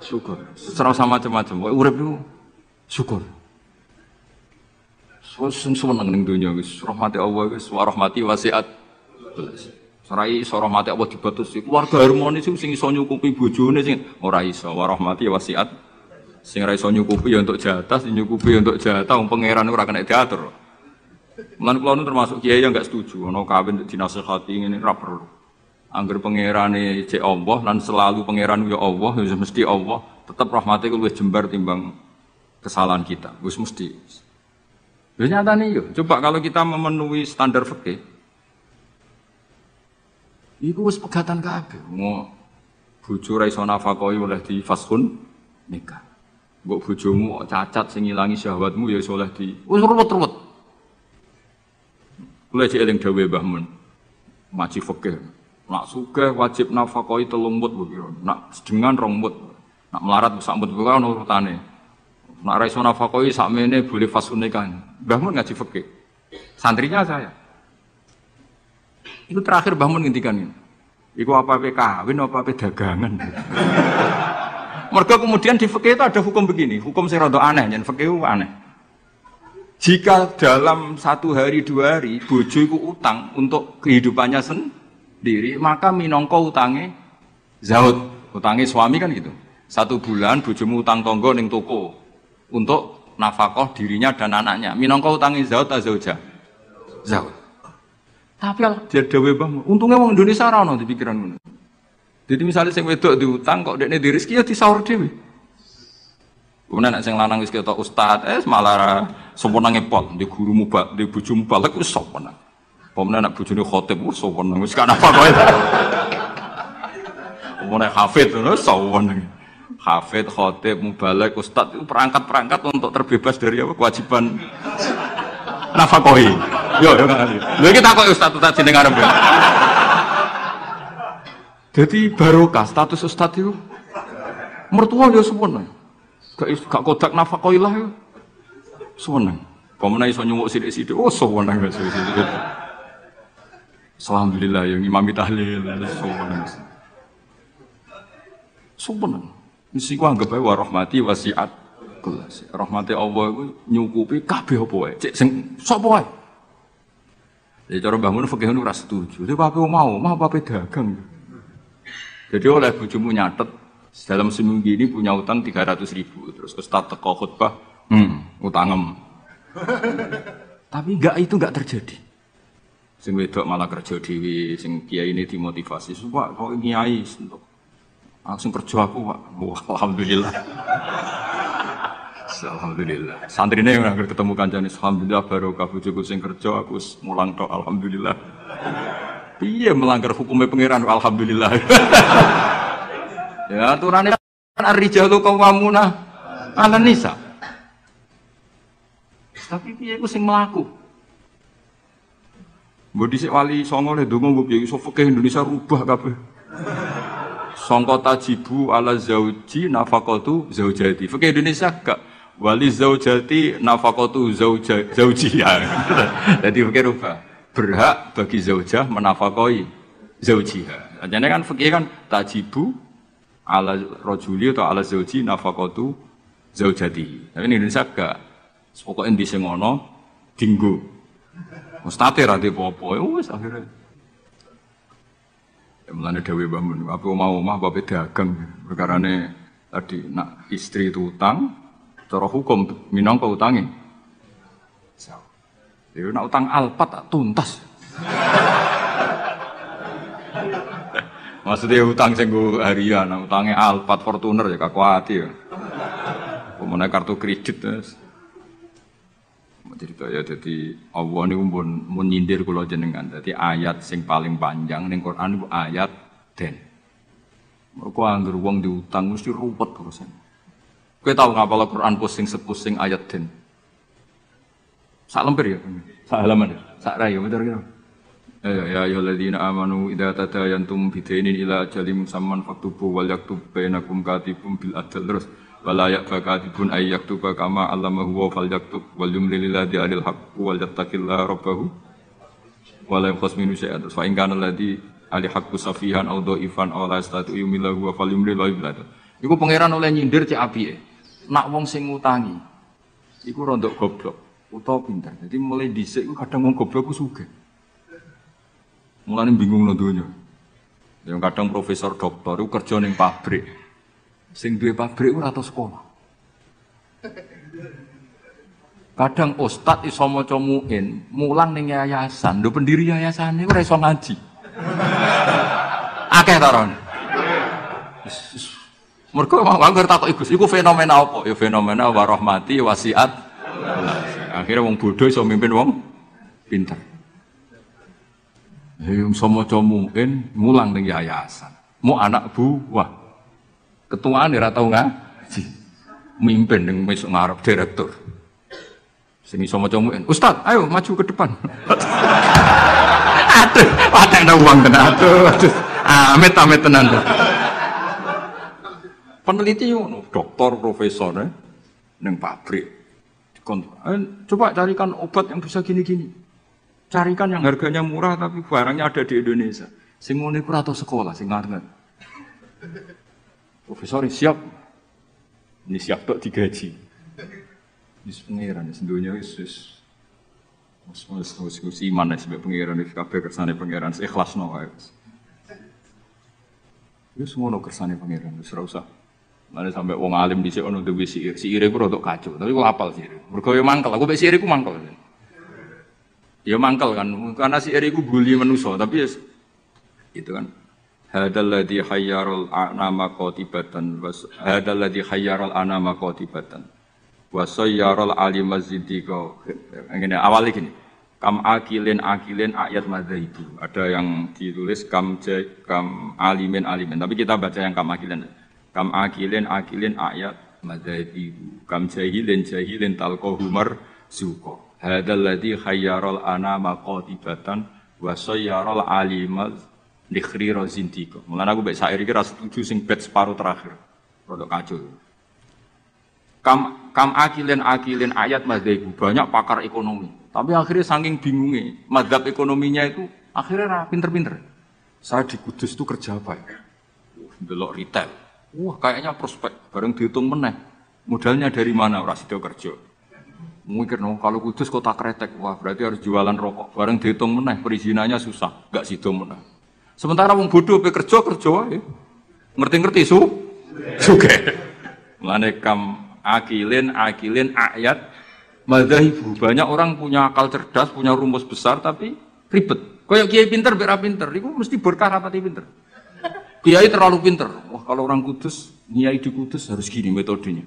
Syukur. Ora sama macam-macam. Urip niku syukur. Seneng ning dunya wis rahmati Allah wis wa rahmati wasiat. Sarai iso rahmati Allah dibatasi. Keluarga harmonis sing iso nyukupi bojone sing ora iso wa rahmati wasiat. Sing ora iso nyukupi ya untuk jatah, sing nyukupi ya untuk jatah wong pangeran ora kena diatur. Mulane kula termasuk kiai yang enggak setuju ana kawin dinasihati ngene ora perlu. Angger pangerane cek Allah lan selalu pangeran ya Allah, ya mesti Allah, tetap rahmate ku luwih jembar timbang kesalahan kita. Wis mesti. Lha nyatane yo, coba kalau kita memenuhi standar fikih. Iku wis pegatan kabeh. Mau bojo ra iso nafakahi oleh di fashun nikah. Mbok bojomu cacat sing ngilangi syahwatmu ya iso oleh di wis ruwet-ruwet. Kula cek eling dawuhe Mbah Mun. Maji fikih. Nak sugih wajib nafakahi 3 mut kira. Nak sedengan 2 mut. Nak melarat sak mut kuwi ana urutane. Nak ra iso nafakahi sakmene boleh fashun nikah. Mbah Mun ngaji fikih. Santrinya saya. Itu terakhir Mbah Mun ngendikan ini. Iku apa-apa kawin apa-apa dagangan. Mergo kemudian di fikih itu ada hukum begini, hukum sing rada aneh, yen fikih itu aneh. Jika dalam 1 hari 2 hari bojo iku utang untuk kehidupannya sendiri, maka minangka utange zaud, utange suami kan gitu. 1 bulan bojomu utang tangga ning toko untuk nafkah dirinya dan anaknya. Minangka utange zaud ta zauja? Zaud. Tapi dia dhewe Mbah, untungnya wong Indonesia ora ono di pikiran ngono. Jadi misalnya sing wedok diutang kok dekne di rezeki ya disaur dhewe. Kemudian nek sing lanang wis ketok ustaz, malah sempurna ngepot, di guru mubal, di bojo mubalek wis sempurna. Pemenang nek bojone khotib wis sempurna, wis kan apa kowe. Pemenang hafid wis sempurna. Hafid, khotib, mubalek, ustaz itu perangkat-perangkat untuk terbebas dari apa kewajiban nafkahi. Yo kan. Lha iki takok ustaz jeneng arep. Jadi barokah status ustaz itu mertua ya sempurna. Gak kodak nafkahilah ya. Seneng. Pemene iso nyuwuk sithik-sithik. Oh, seneng wis. Alhamdulillah yang imami tahlil seneng. Seneng. Mesti ku anggap ae wa rahmati wasiat kelas. Rahmati Allah iku nyukupi kabeh apa wae. Cek sing sapa wae. Jadi cara Mbah Mun fikih ora setuju. Lha apa mau apa dagang. Jadi oleh bojomu nyatet dalam seminggu ini punya utang 300.000. Terus ustaz teko khutbah, utangem. Tapi itu enggak terjadi. Sing wedok malah kerja dhewe, sing kiai ini dimotivasi. Pak kok kiai untuk langsung kerja aku, Pak. Wah, alhamdulillah. Alhamdulillah. Santrine yang ketemu kancane, alhamdulillah barokah bojoku sing kerja aku mulang tok alhamdulillah. Piye melanggar hukumnya pangeran alhamdulillah. Ya aturane kan ar-rijalu qawwamuna 'alan nisa. Tapi piye ku sing mlaku? Mbok dhisik wali songo le ndonga mbok piye iso fikih Indonesia rubah kabeh. Sangka tajibu ala zauji nafaqatu zaujati. Fikih Indonesia gak wali zaujati nafaqatu zaujiha. Jadi fikih rubah. Berhak bagi zaujah menafkahi zaujiha. Jadi kan fikih kan tajibu ala rajuli atau ala zauji nafaqatu zaujati. Tapi in Indonesia gak. Pokoke endi sing ana dinggo. Mustate ra apa-apa wis akhire. Mulane dawuh Mbah Mun, apa mau omah apa dagang perkarane tadi nak istri itu utang cara hukum minangka utange. Ya nak utang alpat tak tuntas. Maksudnya utang sing go harian, utange alpat Fortuner ya kakuati ya. Pemene kartu kredit wis. Cerita ya jadi Allah niku mun nyindir kula jenengan. Dadi ayat sing paling panjang ning Quran iku ayat den. Mergo anggere wong diutang mesti ruwet urusan. Kowe tau ngapal Quran pusing-pusing ayat den. Sak lemper ya. Sak halaman ya. Sak ra ya bener kira. Ya ayyuhalladzina amanu idza tadayantum bidainin ila ajalin musamman faktubu wal yaktub bainakum katibun bil adl terus wala ya'fakatibun ay yaktuba kama allamahu wa fal yaktub wal yumlil ladzi alil haqq wal yattaqillaha rabbahu wa la yaqas minu syai'an fa in kana alladzi ali haqqu safihan aw dhaifan aw la yastatu yumillahu wa fal yumlil wa yumlil. Iku pangeran oleh nyindir cek apike. Nak wong sing ngutangi iku rondok goblok utawa pinter. Jadi mulai dhisik iku kadang wong goblok ku sugih. Mulane bingung nang donya. Yang kadang profesor doktor iku kerja ning pabrik. Sing duwe pabrik ora tau sekolah. Kadang ustad iso maca muin, mulang ning yayasan. Lho pendiri yayasan iku ora iso ngaji. akeh ta ora. Mergo anggar takok iku fenomena apa? Ya fenomena warahmati wasiat. Akhirnya wong bodoh iso mimpin wong pinter. Iso maca mungkin mulang ning yayasan. Mu anak buah. Ketuane ora tau ngaji. Mimpin ning mesuk ngarep direktur. Sing iso maca mungkin, "Ustaz, ayo maju ke depan." Aduh, patekno wong tenan. Aduh. Amit-amit tenan. Peneliti ngono, doktor, profesor ning pabrik. Coba carikan obat yang bisa gini-gini. Carikan yang harganya murah tapi barangnya ada di Indonesia. Sing ngono iku ora tau sekolah sing ngarep. Profesor siap. Ini siap tok digaji. Wis pengiran sedonya wis iman sebab pengiran iki kabeh kersane pengiran ikhlasno wae. Wis ngono kersane pengiran wis ora usah. Mane sampai wong alim dhisik ono duwe siir. Siire ku rodok kacau, tapi kok apal siir. Mergo yo mangkel, aku mek siire ku mangkel. Ya mangkel kan, karena siire ku bully manusa, tapi ya itu kan. Hadal ladzi hayyarul anama qatibatan was hadal ladzi hayyarul anama qatibatan wa sayyarul alimaz zindiqa. Ngene awal gini. Kam akilin ayat madzaibu. Ada yang ditulis kam alimin, tapi kita baca yang kam akilin. Kam akilin ayat madzaibu. Kam jahilin talqahu marzuqa. Hadzal ladzi khayyarul anama qatibatan wa sayyarul alimaz likhri zindiqa. Mulane aku mek syair iki ra setuju sing bait separuh terakhir. Rodok kacau. Kam akilin ayat madzaibu. Banyak pakar ekonomi. Tapi akhirnya saking bingungnya, madzhab ekonominya itu akhirnya pinter-pinter. Saya di Kudus itu kerja apa ya? Delok retail. Wah kayaknya prospek. Bareng dihitung meneh. Modalnya dari mana? Ora sida kerja. Mungkin kalau Kudus kota kretek. Wah berarti harus jualan rokok. Bareng dihitung meneh. Perizinannya susah. Gak sida meneh. Sementara wong bodoh kerja wae. Ngerti-ngerti suge. Mulane kam akilin ayat madzhabu. Banyak orang punya akal cerdas, punya rumus besar tapi ribet. Kayak kiai pinter, bera pinter, itu mesti berkah rapati pinter. Kiai terlalu pinter. Wah kalau orang Kudus, kiai di Kudus harus gini metodenya.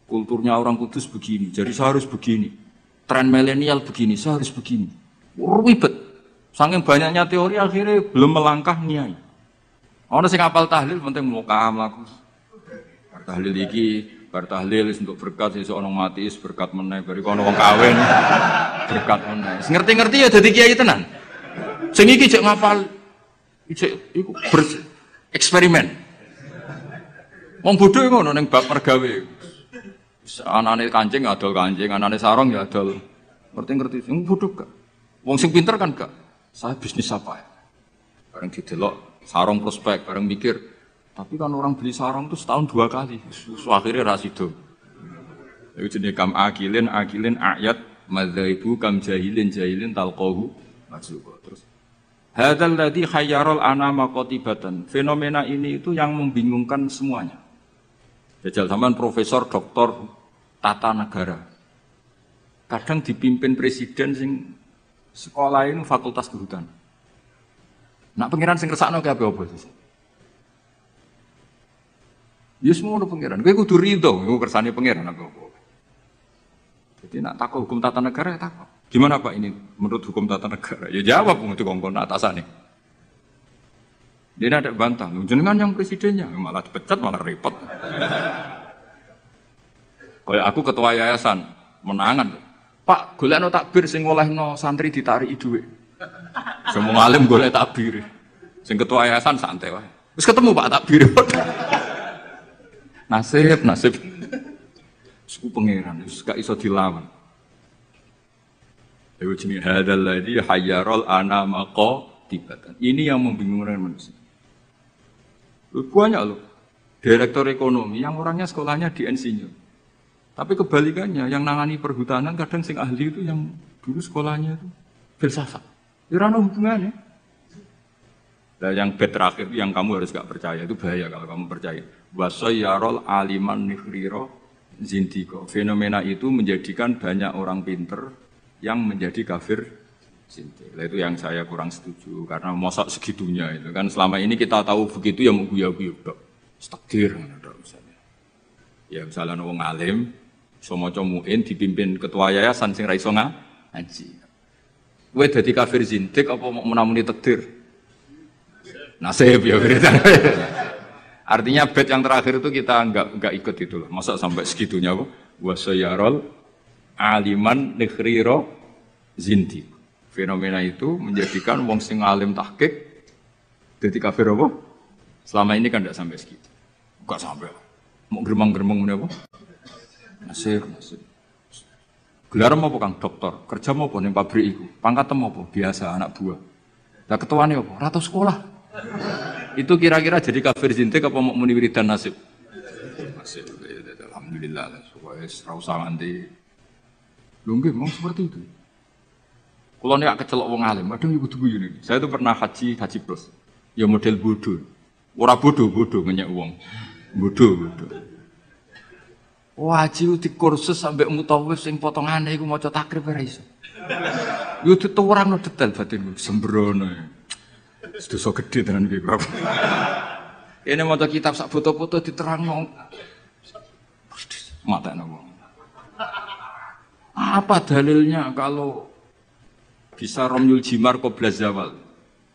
Kulturnya orang Kudus begini, jadi saya harus begini. Tren milenial begini, saya harus begini. Ribet. Saking banyaknya teori akhirnya belum melangkah kiai. Orang sing hafal tahlil penting mukam laku. Tahlil iki bar tahlil untuk berkat sesuk ana mati berkat meneh bari kono wong kawin berkat meneh. Ngerti-ngerti ya dadi kiai tenan. Sing iki jek ngapal iku eksperimen. Wong bodho ngono ning bab mergawe. Anane kancing adol kancing, anane sarong ya adol. Ngerti-ngerti sing bodho gak. Wong sing pinter kan gak. Saya bisnis apa ya? Bareng didelok sarong prospek, bareng mikir tapi kan orang beli sarung itu setahun 2 kali. Akhirnya rasido. Itu jenis kam akilin ayat madzaibu kam jahilin talqahu marzuqa. Terus hadzal ladzi khayyarul anama qatibatan. Fenomena ini itu yang membingungkan semuanya. Jajal sampean profesor, doktor tata negara. Kadang dipimpin presiden sing sekolah ini fakultas kehutanan. Nak pengiran sing ngersakno ki apa sih? Ya semua ada pengiran. Kowe kudu rido, kowe kersane pengiran apa. Jadi nak takut hukum tata negara ya takut. Gimana Pak ini menurut hukum tata negara? Ya jawab untuk kongkon atasane. Dia ada bantah, jenengan yang presidennya malah dipecat malah repot. Kayak aku ketua yayasan menangan. Pak, golekno takbir sing olehno santri ditarik dhuwit. Semua alim golek takbir. Sing ketua yayasan santai wae. Wis ketemu Pak takbir. Nasib. Suku pangeran wis gak iso dilawan. Dewe jenenge hadzal ladzi hayyarul anama qatibatan. Ini yang membingungkan manusia. Banyak loh. Direktur ekonomi yang orangnya sekolahnya di insinyur. Tapi kebalikannya, yang nangani perhutanan kadang sing ahli itu yang dulu sekolahnya itu filsafat. Ya ora ono hubungannya. Nah, yang bed terakhir yang kamu harus gak percaya itu bahaya kalau kamu percaya. Wasayyarul aliman nikhriro zindiqa. Fenomena itu menjadikan banyak orang pinter yang menjadi kafir Sintik. Itu yang saya kurang setuju karena mosok segitunya itu kan selama ini kita tahu begitu ya mau guyu-guyu tok. Takdir ngono misalnya. Ya misalnya wong alim iso maca muin dipimpin ketua yayasan sing ra iso ngaji. Kowe dadi kafir zindik apa mau menamuni takdir? Nasib ya berita. Artinya bait yang terakhir itu kita enggak ikut itu loh. Masa sampai segitunya apa? Wasayarol aliman nikhriro zindik. Fenomena itu menjadikan wong sing alim tahqiq dadi kafir apa? Selama ini kan enggak sampai segitu. Enggak sampai. Mau geremang-geremang ngene apa? Nasib. Gelar apa Kang dokter? Kerja apa ning pabrik iku? Pangkat apa? Biasa anak buah. Lah ketuane apa? Ratu sekolah. Itu kira-kira jadi kafir zindik apa mau muni wiridan nasib? Nasib. Alhamdulillah. Wes ra usah nganti. Lho nggih mong seperti itu. Kalau nek kecelok wong alim, kadang ibu guyu ini. Saya itu pernah haji plus. Ya model bodoh. Ora bodoh ngenyek wong. Bodoh. Haji di kursus sampai mutawif sing potongane iku maca takrib ora iso. Yo diterangno detail batin sembrono. Dosa gede tenan iki, Bab. Ini maca kitab sak foto-foto diterangno. Matane wong. Apa dalilnya kalau bisa romyul jimar qobla zawal?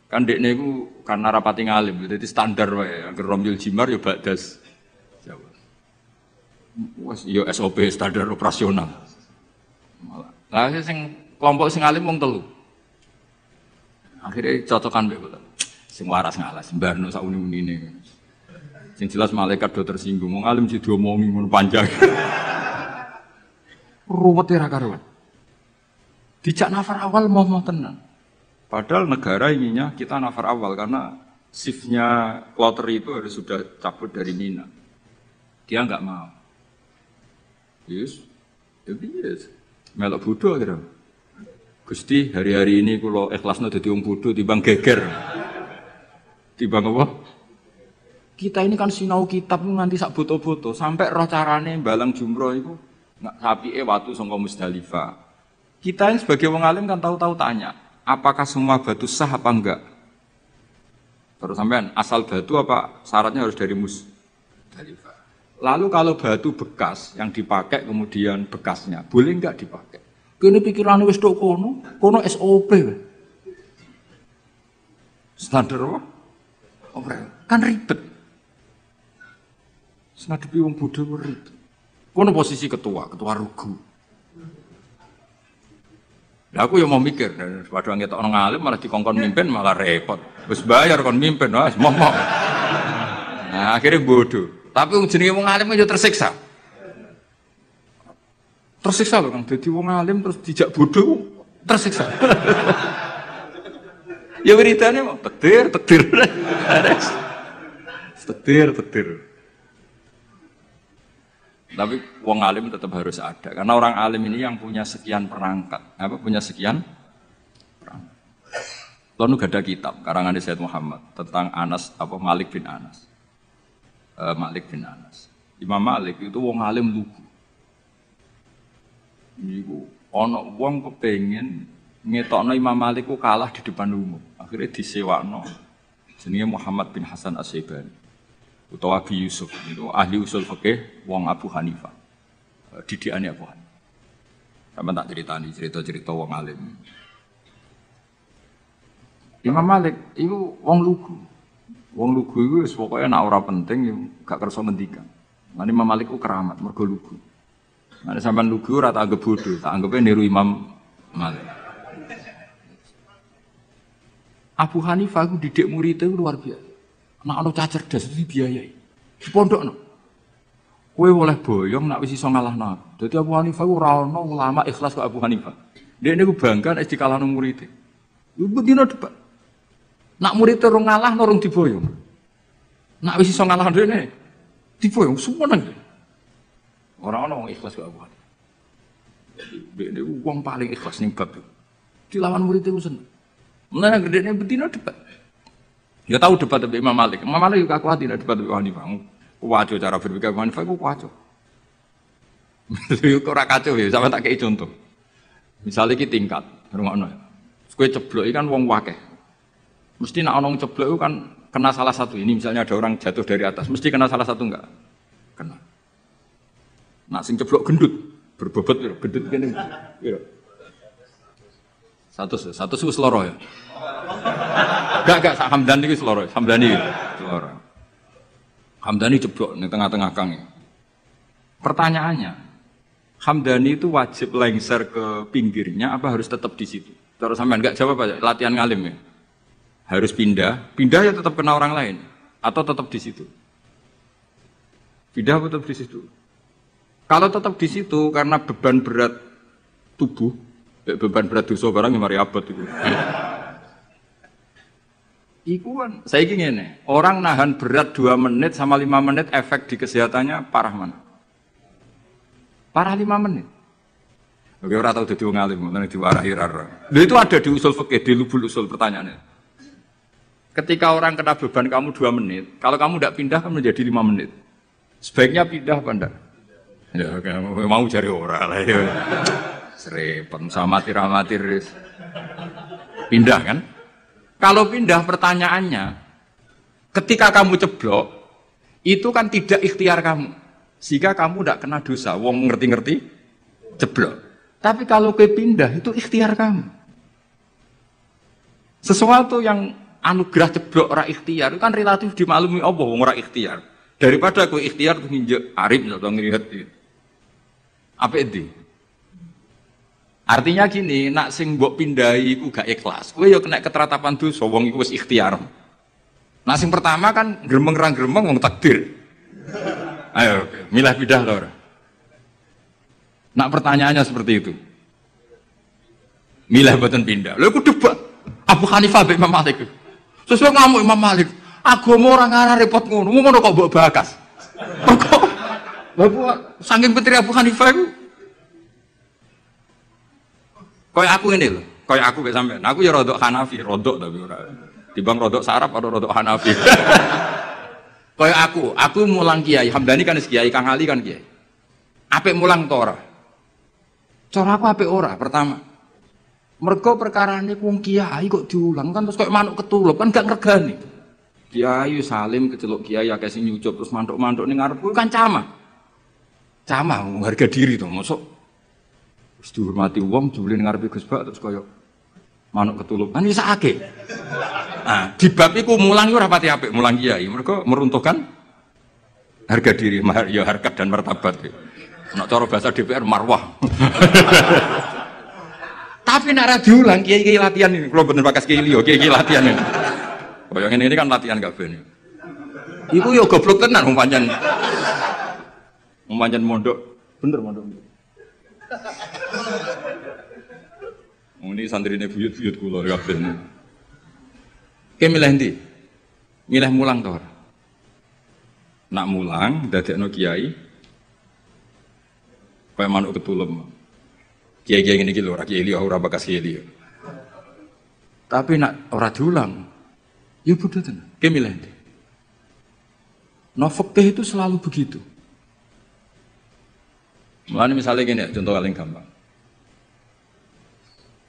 Kan dekne iku karena rapati ngalim, dadi standar wae. Angger romyul jimar ya ba'das zawal. Wes ya SOP standar operasional. Lah sing kelompok sing alim wong telu. Akhirnya cocokan mbek kula. Sing waras ngalas, mbarno sak uni-unine. Sing jelas malaikat do tersinggung, wong alim sing diomongi ngono panjang. Ruwet ora karuan. Dijak nafar awal mau tenan. Padahal negara inginnya kita nafar awal karena shiftnya kloter itu harus sudah cabut dari Mina. Dia enggak mau. Yes. Melok bodoh kira. Gusti, hari-hari ini kula ikhlasno dadi wong bodoh timbang geger. Timbang apa? Kita ini kan sinau kitab nganti sak boto-boto sampai roh carane balang jumroh iku apike watu saka Musdalifah. Kita yang sebagai wong alim kan tahu-tahu tanya, apakah semua batu sah apa enggak? Terus sampean asal batu apa syaratnya harus dari Musdalifah? Lalu kalau batu bekas yang dipakai kemudian bekasnya, boleh enggak dipakai? Kene pikirane wis tok kono SOP. Standar apa? Kan ribet. Ngadepi wong bodho ribet. Kono posisi ketua rugu. Lah aku ya mau mikir, padha ngetok nang alim malah dikongkon mimpin malah repot. Wis bayar kon mimpin, wis momok. Nah, akhirnya bodoh. Tapi wong jenenge wong alim yo tersiksa. Tersiksa lho Kang, dadi wong alim terus dijak bodoh, tersiksa. Ya beritanya mau tektir. Tektir. Tapi wong alim tetap harus ada karena orang alim ini yang punya sekian perangkat. Punya sekian perangkat. Lalu ada kitab karangan Sayyid Muhammad tentang Malik bin Anas. Imam Malik itu wong alim lugu. Niku ana wong kepengin ngetokno Imam Malik ku kalah di depan umum. Akhirnya disewakno. Jenenge Muhammad bin Hasan As-Syaibani. Utawa Abi Yusuf itu ahli usul fikih wong Abu Hanifah. Didikane Abu Hanifah. Sampe tak critani cerita-cerita wong alim. Imam Malik itu wong lugu. Wong lugu iku wis pokoke nek ora penting gak kersa ngendikan. Lan Imam Malik ku keramat mergo lugu. Nek sampean lugu ora tak anggap bodoh, tak anggape niru Imam Malik. Abu Hanifah ku didik murid itu luar biasa. Nek ana cah cerdas dibiayai. Di pondokno. Kowe oleh boyong nek wis iso ngalahno aku. Dadi Abu Hanifah ku ora ana ulama ikhlas kok Abu Hanifah. Dekne ku bangga nek dikalahno murid. Lu bedino debat. Nak murid terus ngalahno rung diboyong. Nek wis iso ngalahno dene diboyong sumeneng. Ora ana wong ikhlas kok Abu Hanifah. Dekne ku wong paling ikhlas ning bab. Dilawan murid itu seneng. Mulane gedene bedino debat. Ya tahu debat dengan Imam Malik. Imam Malik juga kuat tidak debat dengan Hanifah. Kuwaco cara berpikir Hanifah itu kuwaco. Itu ora kacau ya, sampe tak kei contoh. Misalnya iki tingkat, rungokno. Kue ceblok ini kan wong wakeh. Mesti nak onong ceblok itu kan kena salah satu. Ini misalnya ada orang jatuh dari atas, mesti kena salah satu enggak? Kena. Nak sing ceblok gendut, berbobot gendut gini. Satu seloro ya. Gak Hamdani itu seloro, Hamdani seloro. Hamdani jeblok di tengah-tengah kang. Pertanyaannya, Hamdani itu wajib lengser ke pinggirnya apa harus tetap di situ? Terus sampean enggak jawab aja, latihan ngalim ya. Harus pindah ya tetap kena orang lain atau tetap di situ? Pindah atau tetap di situ? Kalau tetap di situ karena beban berat tubuh, beban berat dosa barang yang mari abot itu. Iku kan, saya ingin nih, orang nahan berat 2 menit sama 5 menit efek di kesehatannya parah mana? Parah 5 menit. Oke, orang tahu jadi wong alim, nanti diwarahi rara. Itu ada di usul fikih, di lubul usul pertanyaannya. Ketika orang kena beban kamu 2 menit, kalau kamu tidak pindah kan menjadi 5 menit. Sebaiknya pindah apa enggak? Ya, mau cari orang lah ya. Serempet sama amatir. Pindah kan? Kalau pindah pertanyaannya, ketika kamu ceblok, itu kan tidak ikhtiar kamu. Sehingga kamu tidak kena dosa. Wong ngerti-ngerti ceblok. Tapi kalau ke pindah, itu ikhtiar kamu. Sesuatu yang anugerah ceblok ora ikhtiar, itu kan relatif dimaklumi Allah, wong ora ikhtiar. Daripada kowe ikhtiar tuh nginjek arif atau ngelihat itu. Apa itu? Artinya gini, nak sing mbok pindahi iku gak ikhlas. Kowe ya kena keteratapan dosa, wong iku wis ikhtiar. Nah sing pertama kan gremeng wong takdir. Ayo, milah pindah to ora? Nak pertanyaannya seperti itu. Milah boten pindah. Lha iku debat Abu Hanifah mbek Imam Malik. Sesuai ngamuk Imam Malik. Agama orang arah repot ngono kok mbok bakas. Kok Bapak saking putri Abu Hanifah itu kayak aku ini loh, kayak aku kayak sampean. Aku ya rodok Hanafi, rodok tapi ora. Dibang rodok Sarap atau rodok Hanafi. Kayak aku mulang kiai, Hamdani kan kiai, Kang Ali kan kiai. Apik mulang to ora? Cara aku apik ora pertama. Mergo perkarane wong kiai kok diulang kan terus kayak manuk ketulup kan gak ngregani. Kiai salim keceluk kiai akeh sing nyucup terus mantuk-mantuk ning ngarepku kan camah. Camah harga diri to, mosok wis dihormati wong jebule ning ngarepe Gus Bak terus kaya manuk ketulup. Kan wis akeh. Nah, di bab iku mulang ora pati apik mulang kiai, mergo meruntuhkan harga diri, ya harkat dan martabat. Nek cara bahasa DPR marwah. Tapi nek ra diulang kiai-kiai latihan ini, kula mboten bakas kiai liya, kiai-kiai latihan ini. Kaya ngene ini kan latihan kabeh ini. Iku ya goblok tenan wong pancen. Wong pancen mondok, bener mondok. Ini santrine buyut-buyut kula kabeh. Ki milih ndi? Milih mulang to ora? Nak mulang dadekno kiai kaya manuk ketulem. Kiai-kiai ngene iki lho ora kiai liya ora bakas kiai liya. Tapi nak ora diulang ya bodoh tenan. Ki milih ndi? Nah fikih itu selalu begitu. Mulane misalnya gini, contoh paling gampang.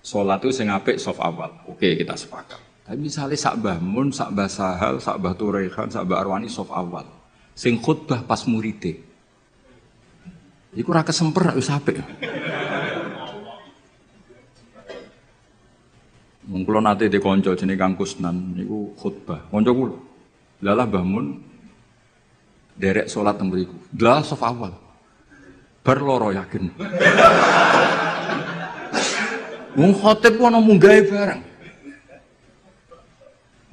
Sholat itu sing apik soft awal. Oke, kita sepakat. Tapi misalnya sak Mbah Mun, sak Mbah Sahal, sak Mbah Turehan, sak Mbah Arwani soft awal. Sing khutbah pas muride. Iku ora kesemper wis apik. Mung kula nate de kanca jenenge Kang Kusnan niku khutbah. Kanca kula. Lalah Mbah Mun derek salat teng mriku. Lah soft awal. Bar loro yakin. Wong khotib ku ana munggahe barang.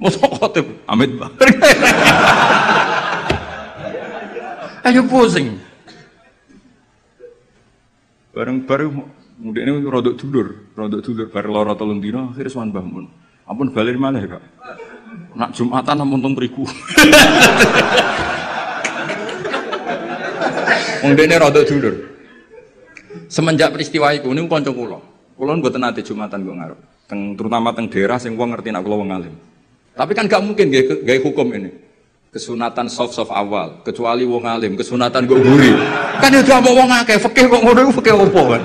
Mosok khotib amit bareng. Ayo pusing. Bareng-bareng mudine rodok dulur bar loro 3 dina akhire sowan Mbah Mun. Ampun bali malih, Kak. Nak Jumatan ampun teng mriku. Wong dene rodok dulur. Semenjak peristiwa iku niku kanca kula. Kula mboten nate Jumatan kok ngarep. Terutama teng daerah sing wong ngerti nek kula wong alim. Tapi kan gak mungkin gawe hukum ini. Kesunatan soft awal, kecuali wong alim, kesunatan kok guri. Kan ya mau wong akeh, fikih kok ngono iku fikih opo kan.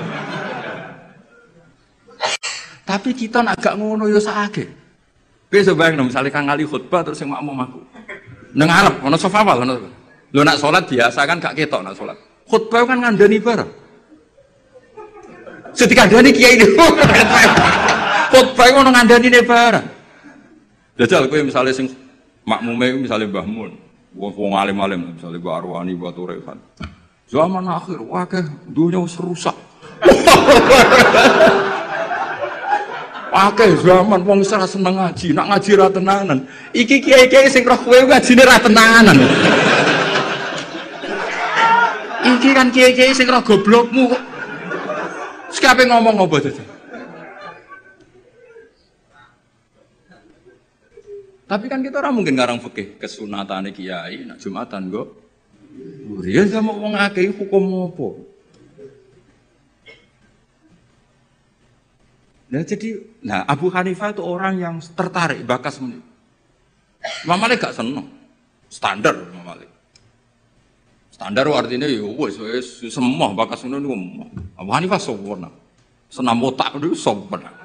Tapi kita nak gak ngono yo sakake. Kowe sebayang misalnya Kang Ali khutbah terus yang makmum aku. Nang ngarep ono sofa wal ono. Lho nak salat biasa kan gak ketok nak salat. Khutbah kan ngandani bareng. Setikandani kiai itu. Khutbah ono ngandani ne bareng. Jajal kowe misalnya sing makmume misalnya Mbah Mun, wong alim-alim misalnya Mbah Arwani, Mbah Turekan. Zaman akhir wakeh dunia wis rusak. Akeh zaman wong wis ora seneng ngaji, nak ngaji ra tenanan. Iki kiai-kiai sing roh kowe ngajine ra tenanan. Iki kan kiai-kiai sing roh goblokmu. Sekape ngomong apa dadi? Tapi kan kita orang mungkin ngarang fikih kesunatane kiai, nak Jumatan kok. Riyen sama wong akeh hukum apa? Nah Abu Hanifah itu orang yang tertarik bakas menit. Imam Malik gak seneng. Standar Imam Malik. Standar artinya ya wis semua bakas menit niku. Abu Hanifah sempurna. Senam otak niku sempurna.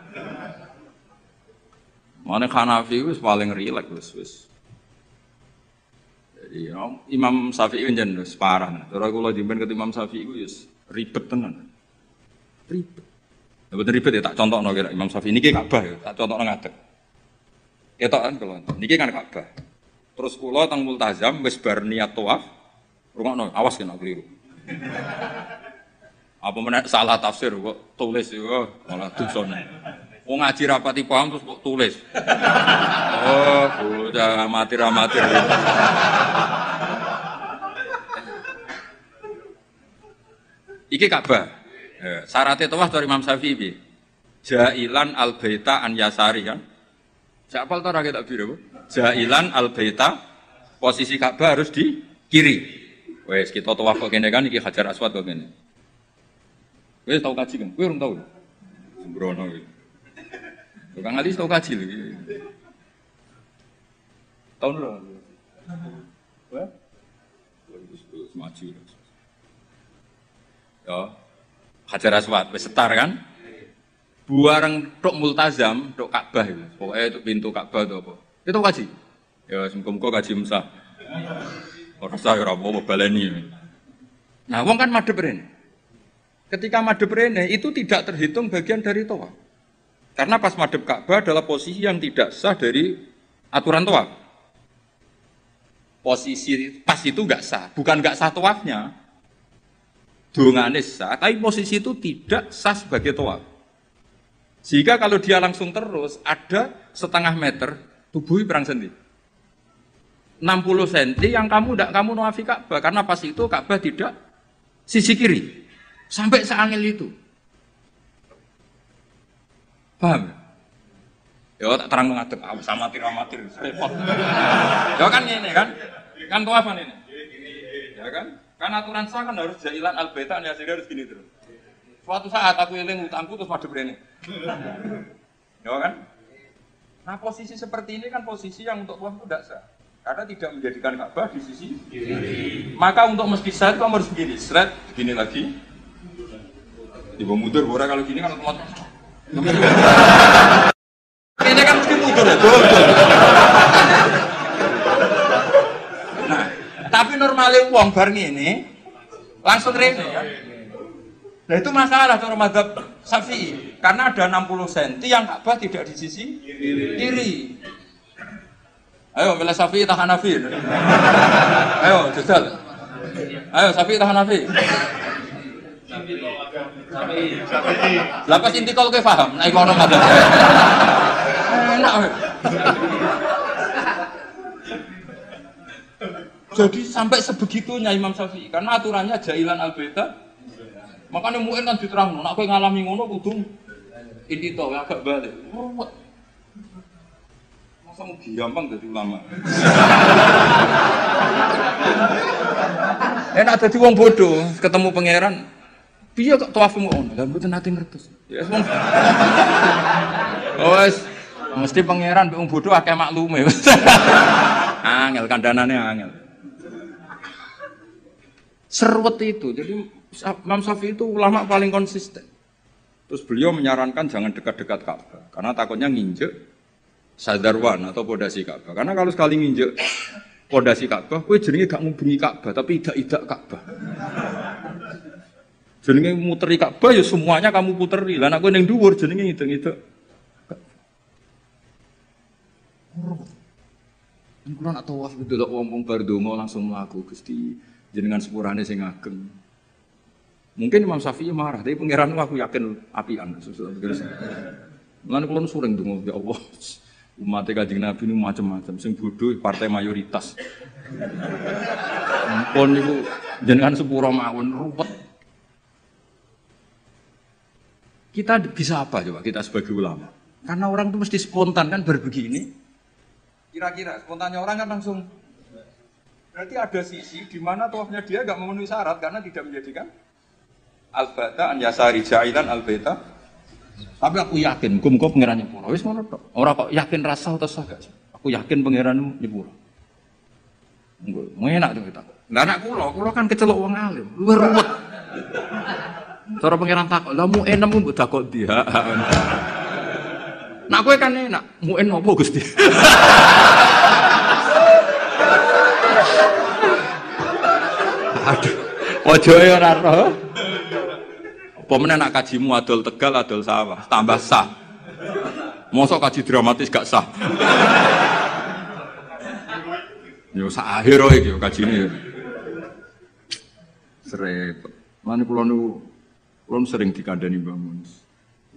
Mana Hanafi wis paling rileks wis. Jadi Imam Syafi'i njen wis parah. Cara kula jemben ket Imam Syafi'i wis ribet tenan. Ribet. Bener ribet ya tak contohno kira Imam Syafi'i niki Ka'bah ya, tak contohno ngadeg. Ketok kan kula. Niki kan Ka'bah. Terus kula teng multazam wis bar niat tawaf. Rungokno, awas kena keliru. Apa menek salah tafsir kok tulis yo malah dosane. Wong ngaji rapati paham terus kok tulis. Oh, udah amatir-amatir. Iki Ka'bah. Syaratnya tawaf dari Imam Syafi'i. Jailan al-baita an yasari kan. Siapa tahu rakyat tak biru? Jailan al-baita posisi Ka'bah harus di kiri. Wes kita tawaf kok kene kan iki Hajar Aswad kok kene. Wes tahu kaji kan? Kowe urung tahu. Sembrono iki. Kang Ali tahu kaji lho. Tahun lalu. Wah. Maju. Ya. Hajar Aswad wis setar kan? Buareng tok multazam, tok Ka'bah itu. Pokoke tok pintu Ka'bah itu apa? Itu kaji. Ya muga-muga kaji Musa. Ora usah ora apa baleni. Nah, wong kan madhep rene. Ketika madhep rene itu tidak terhitung bagian dari tawaf. Karena pas madhep Ka'bah adalah posisi yang tidak sah dari aturan tawaf. Posisi pas itu enggak sah, bukan enggak sah tawafnya. Dongane sah, tapi posisi itu tidak sah sebagai tawaf. Jika kalau dia langsung terus ada setengah meter tubuh perang sendi. 60 cm yang kamu nawafi Ka'bah karena pas itu Ka'bah tidak sisi kiri. Sampai seangel itu. Paham? Ya tak terang ngadeg sama amatir repot. Ya kan ngene kan? Kan tawafan ini. Ya kan? Kan aturan sah kan harus jailan al-baita ya harus gini terus. Suatu saat aku eling utangku terus madhep rene. Ya kan? Nah, posisi seperti ini kan posisi yang untuk tawaf itu tidak sah. Karena tidak menjadikan Ka'bah di sisi kiri. Maka untuk mesti sah itu harus begini, seret, begini lagi. Dibawa mundur, kalau gini kan otomatis. Ini kan mesti mundur ya, betul. Nah, tapi normalnya uang bar ini langsung rene ya. Nah itu masalah cara mazhab Syafi'i karena ada 60 cm yang Ka'bah tidak di sisi kiri. Ayo bela Syafi'i tahan Hanafi. Ayo jajal. Ayo Syafi'i tahan Hanafi. Lapas inti kalau ke paham, naik orang ada. Enak. Jadi sampai sebegitunya Imam Syafi'i karena aturannya jailan al-baita. Makanya mungkin kan diterang, nak kowe ngalami ngono kudu inti to agak balik. Masa mau gampang jadi ulama. Enak dadi wong bodoh, ketemu pangeran. Piye kok tawafmu ngono? Lah mboten nate ngertos. Ya wong. Wes, mesti pangeran wong bodoh akeh maklume. Angel kandhanane angel. Serwet itu. Jadi Imam Syafi'i itu ulama paling konsisten. Terus beliau menyarankan jangan dekat-dekat Ka'bah karena takutnya nginjek sadarwan atau pondasi Ka'bah. Karena kalau sekali nginjek pondasi Ka'bah, kowe jenenge gak ngubengi Ka'bah tapi idak-idak Ka'bah. Jenenge muteri Ka'bah ya semuanya kamu puteri. Lah nek kowe ning dhuwur jenenge ngidek-ngidek. Kulo nak tawaf delok wong-wong bar donga langsung mlaku Gusti jenengan sepurane sing ageng. Mungkin Imam Syafi'i marah, tapi pangeran aku yakin apian. Mulane kula sering donga ya Allah. Umat Kanjeng Nabi ini macam-macam, sing bodoh partai mayoritas. Ampun niku jenengan sepura mawon ruwet. Kita bisa apa coba kita sebagai ulama? Karena orang itu mesti spontan kan berbegini. Kira-kira spontannya orang kan langsung. Berarti ada sisi di mana tawafnya dia enggak memenuhi syarat karena tidak menjadikan al-bata an yasari ja'ilan al-baita. Tapi aku yakin muga-muga pangeran nyepuro. Wis ngono tok. Ora kok yakin rasa atau sah gak. Aku yakin pangeranmu nyepuro. Enak tuh kita. Lah anak kula kan kecelok wong alim, luwih ruwet. Cara pangeran takok, "Lah mu enem mbok takok dia." Nak kowe kan enak, mu en opo Gusti? Aduh, ojo ya ora roh. Apa meneh nak kajimu adol Tegal, adol sawah, tambah sah. Mosok kaji dramatis gak sah. Yo sak akhir iki yo kajine. Srepet. Mane kula sering dikandani Mbah Mun.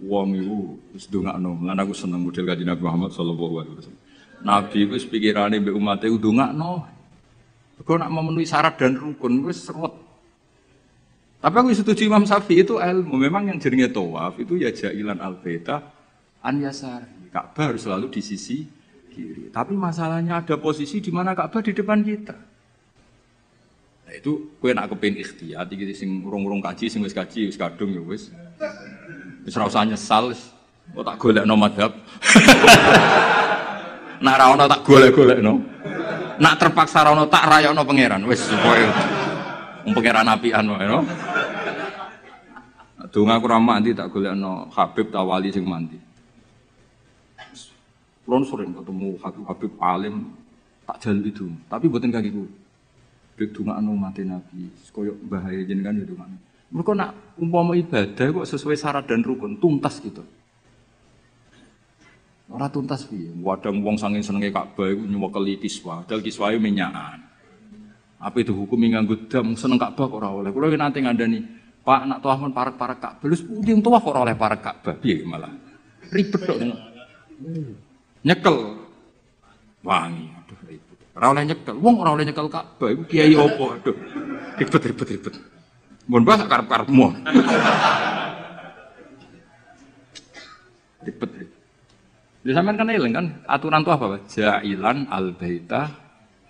Wong iku wis ndongakno, lan aku seneng model Kanjeng Nabi Muhammad sallallahu alaihi wasallam. Nabi wis pikirane mbek umate ndongakno. Kok nak memenuhi syarat dan rukun wis seret. Tapi aku setuju Imam Syafi'i itu ilmu. Memang yang jenenge tawaf itu ya ja'ilan al-baita an yasari. Ka'bah harus selalu di sisi kiri. Tapi masalahnya ada posisi di mana Ka'bah di depan kita. Nah itu kowe nak kepengin ikhtiyat iki sing urung-urung kaji, sing wis kaji wis kadung ya wis. Wis ora usah nyesal wis. Kok tak golekno madhab. Nak ra ono tak golek-golekno. Nak terpaksa ra ono tak rayakno pangeran wis kowe. Wong pangeran apian wae no. Donga aku ra mandi tak golekno Habib ta wali sing mandi. Kulon sering ketemu Habib alim tak jalu itu, tapi mboten kaki kulo. Bek dongakno mate Nabi, koyo bahaya jenengan yo dongakno. Mergo nak umpama ibadah kok sesuai syarat dan rukun tuntas gitu. Ora tuntas piye? Wadang wong saking senenge Ka'bah iku nyuwekeli kiswa, dal kiswae minyakan. Apa itu hukumi nganggo dam seneng Ka'bah kok ora oleh. Kula nate ngandani, Pak nak tawaf men parek-parek Ka'bah. Lus pundi tawaf kok ora oleh parek Ka'bah. Piye malah? Ribet kok. Nyekel. Wangi, aduh ribet. Ora oleh nyekel. Wong ora oleh nyekel Ka'bah iku kiai opo? Aduh. Ribet. Mun bahasa karep-karepmu. Ribet. Di sampean kan eling kan aturan itu apa, Pak? Ja'ilan al-baita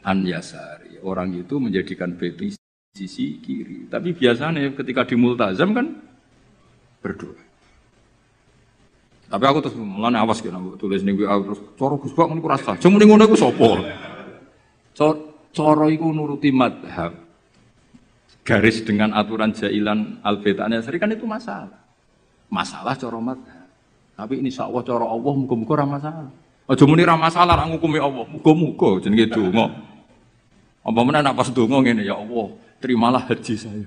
an yasari. Orang itu menjadikan bait sisi kiri. Tapi biasanya ketika di multazam kan berdoa. Tapi aku terus mulane awas kena tulis ning WA terus cara Gus Bak niku rasa. Jeng muni ngono iku sapa? Cara iku nuruti madhab. Garis dengan aturan ja'ilan al-baita an yasari kan itu masalah. Masalah cara madhab. Tapi insyaallah cara Allah muga-muga ora masalah. Aja muni ra masalah ra ngukumi Allah. Muga-muga jenenge donga. Apa meneh nek pas donga ngene ya Allah, terimalah haji saya.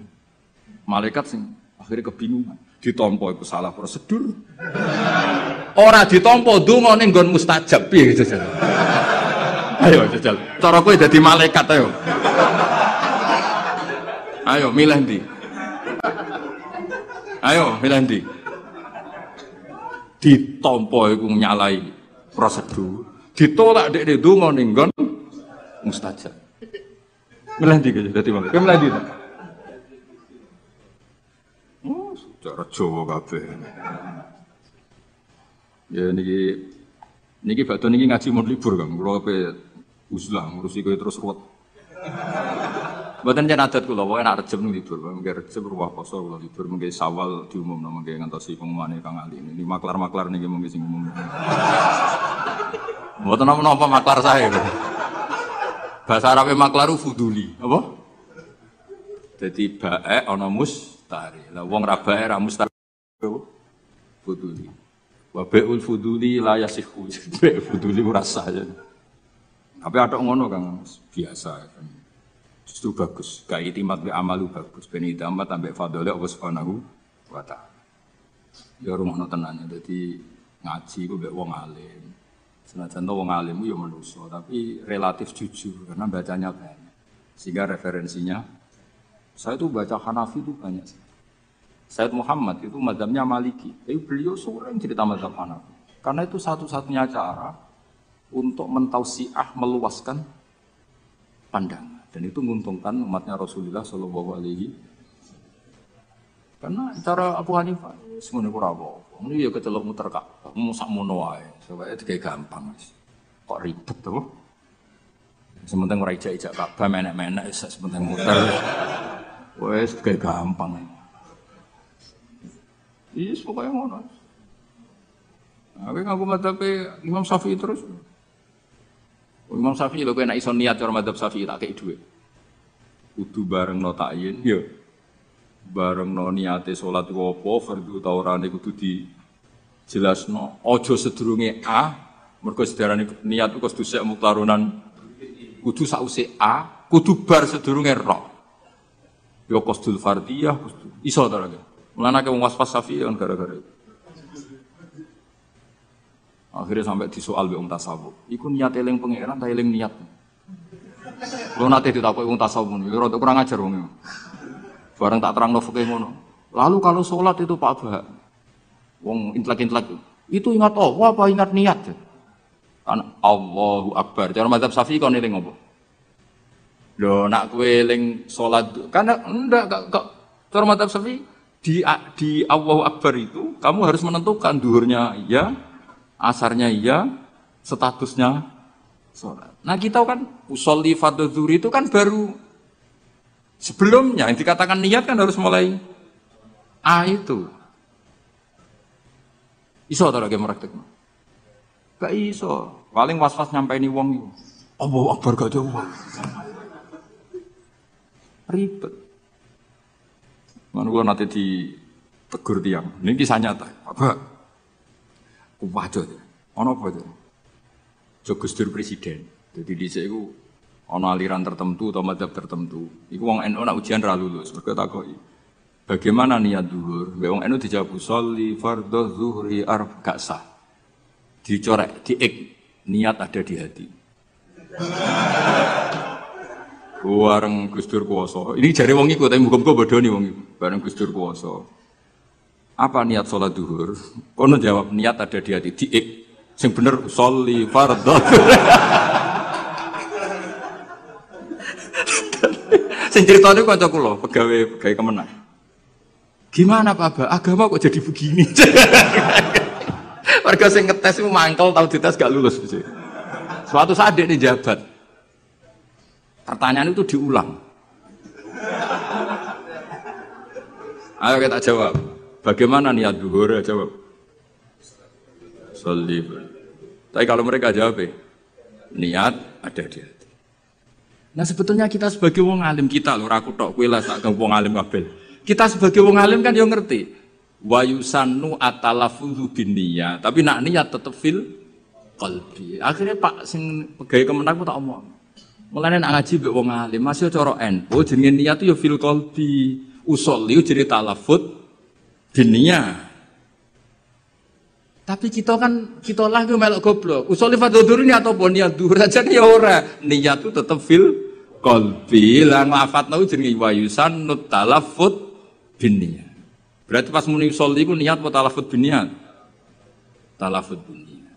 Malaikat sing akhirnya kebingungan. Ditampa iku salah prosedur. Ora ditampa donga ning nggon mustajab piye gitu. Ayo jajal. Cara kowe dadi malaikat ayo. Ayo milih ndi? Ayo milih ndi? Ditampa iku nyalai prosedur. Ditolak dekne donga ning nggon mustajab. Milih ndi gitu dadi malaikat. Kowe milih ndi? Oh, cara Jawa kabeh. Ya niki badhe niki ngaji mun libur Kang. Kula ape uzlah ngurusi kowe terus ruwet. Mboten jan adat kula, pokoke nek Rejeb libur, mengke Rejeb ruwah poso kula libur, mengke Sawal diumumno mengke ngantosi pengumumane Kang Ali. Ini maklar-maklar niki mengke sing umum. Mboten napa maklar saya. Bahasa Arabe maklaru fuduli, apa? Jadi bae ana mustari. Lah wong ra bae ra mustari. fuduli. Wa bai'ul fuduli la yasihu. Bai'ul fuduli ora sah ya. Tapi ada ngono Kang biasa kan. Justru bagus. Ka itimat bi amalu bagus. Ben itimat ambek fadhole Allah Subhanahu wa taala. Ya rumono tenan dadi ngaji ku mbek wong alim. Senajan wong alim yo manusa, tapi relatif jujur karena bacanya banyak. Sehingga referensinya saya tuh baca Hanafi itu banyak. Said Muhammad itu mazhabnya Maliki. Tapi beliau sering cerita mazhab Hanafi. Karena itu satu-satunya cara untuk mentausiah meluaskan pandangan. Dan itu menguntungkan umatnya Rasulullah Shallallahu Alaihi. Karena cara Abu Hanifah semuanya kurang apa. Ini ya kecelok muter kak. Musak mono ae. Supaya itu kayak gampang. Kok ribet tuh? Sementing ora ijak-ijak Ka'bah menek-menek sementing muter. Wes kayak gampang. Iya, pokoknya ngono. Aku ngaku madzhab Imam Syafi'i terus. Imam Syafi'i lho kowe nek iso niat cara madzhab Syafi'i tak kei dhuwit. Kudu bareng no takyin, yo. Bareng no niate salat ku apa, fardhu ta ora kudu dijelasno. Aja sedurunge A, mergo sedarane niat ku kudu sek muktarunan kudu sause A, kudu bar sedurunge Ra. Yo qasdul fardhiyah kudu iso ta ora. Mulane wong waswas Syafi'i kan gara-gara itu. Akhirnya sampai disoal wong tasawuf. Iku niat eling pangeran ta eling niat. Lho nate ditakoki wong tasawuf niku ora kurang ajar wong. Bareng tak terangno fikih ngono. Lalu kalau sholat itu Pak Bah. Wong intelek-intelek itu ingat Allah apa ingat niat? Kan Allahu Akbar. Cara mazhab Syafi'i kon eling apa? Lho nak kowe eling sholat kan ndak kok cara mazhab Syafi'i di Allahu Akbar itu kamu harus menentukan duhurnya iya, asarnya iya, statusnya sholat. Nah kita kan usolli fardhu zuhri itu kan baru sebelumnya yang dikatakan niat kan harus mulai A itu. Iso ta lagi praktek. Gak iso. Paling was-was nyampaini wong iku. Allahu Akbar gak jauh. Ribet. Mana gue nanti ditegur tiang. Ini kisah nyata. Apa? Kuwajo ya. Ono apa itu? Jogus Dur presiden. Jadi di sini ono aliran tertentu atau mazhab tertentu. Iku wong NU nak ujian ra lulus. Mergo takoki. Bagaimana niat zuhur? Wong NU dijawab sholli fardhu zuhri gak sah. Dicorek, diik. Niat ada di hati. Bareng Gus Dur kuwasa. Ini jare wong iku tapi muga-muga bodoni wong iku. Bareng Gus Dur kuwasa. Apa niat sholat zuhur? Kono jawab niat ada di hati. Diik. Sing bener sholli fardhu. Sing critane kanca kula, pegawai Kemenang. Gimana Pak Ba? Agama kok jadi begini? Warga sing ngetes itu mangkel tau dites gak lulus. Suatu saat dia jabat. Pertanyaan itu diulang. Ayo kita jawab. Bagaimana niat zuhur? Jawab. Sholli. Tapi kalau mereka jawab, niat ada di hati. Nah sebetulnya kita sebagai wong alim kita loh, aku tok kowe lah sak wong alim kabeh. Kita sebagai wong alim kan yo ngerti. Wa yusannu atalafuzu binniyah, tapi nak niat tetep fil qalbi. Akhirnya Pak sing pegawai Kemenang ku tak omong. Mulane nak ngaji mbek wong alim, masih cara NU jenenge niat yo fil qalbi. Usolli jadi talafut binniyah. Tapi kita kan kita lah ke melok goblok. Usolli fardhu dhuhur ini atau niat dhuhur aja ya ora. Niat itu tetep fil qalbi. Lah nglafatno jenenge wa yusannu talafut binniyah. Berarti pas muni usolli iku niat apa talafut binniyah? Talafut binniyah.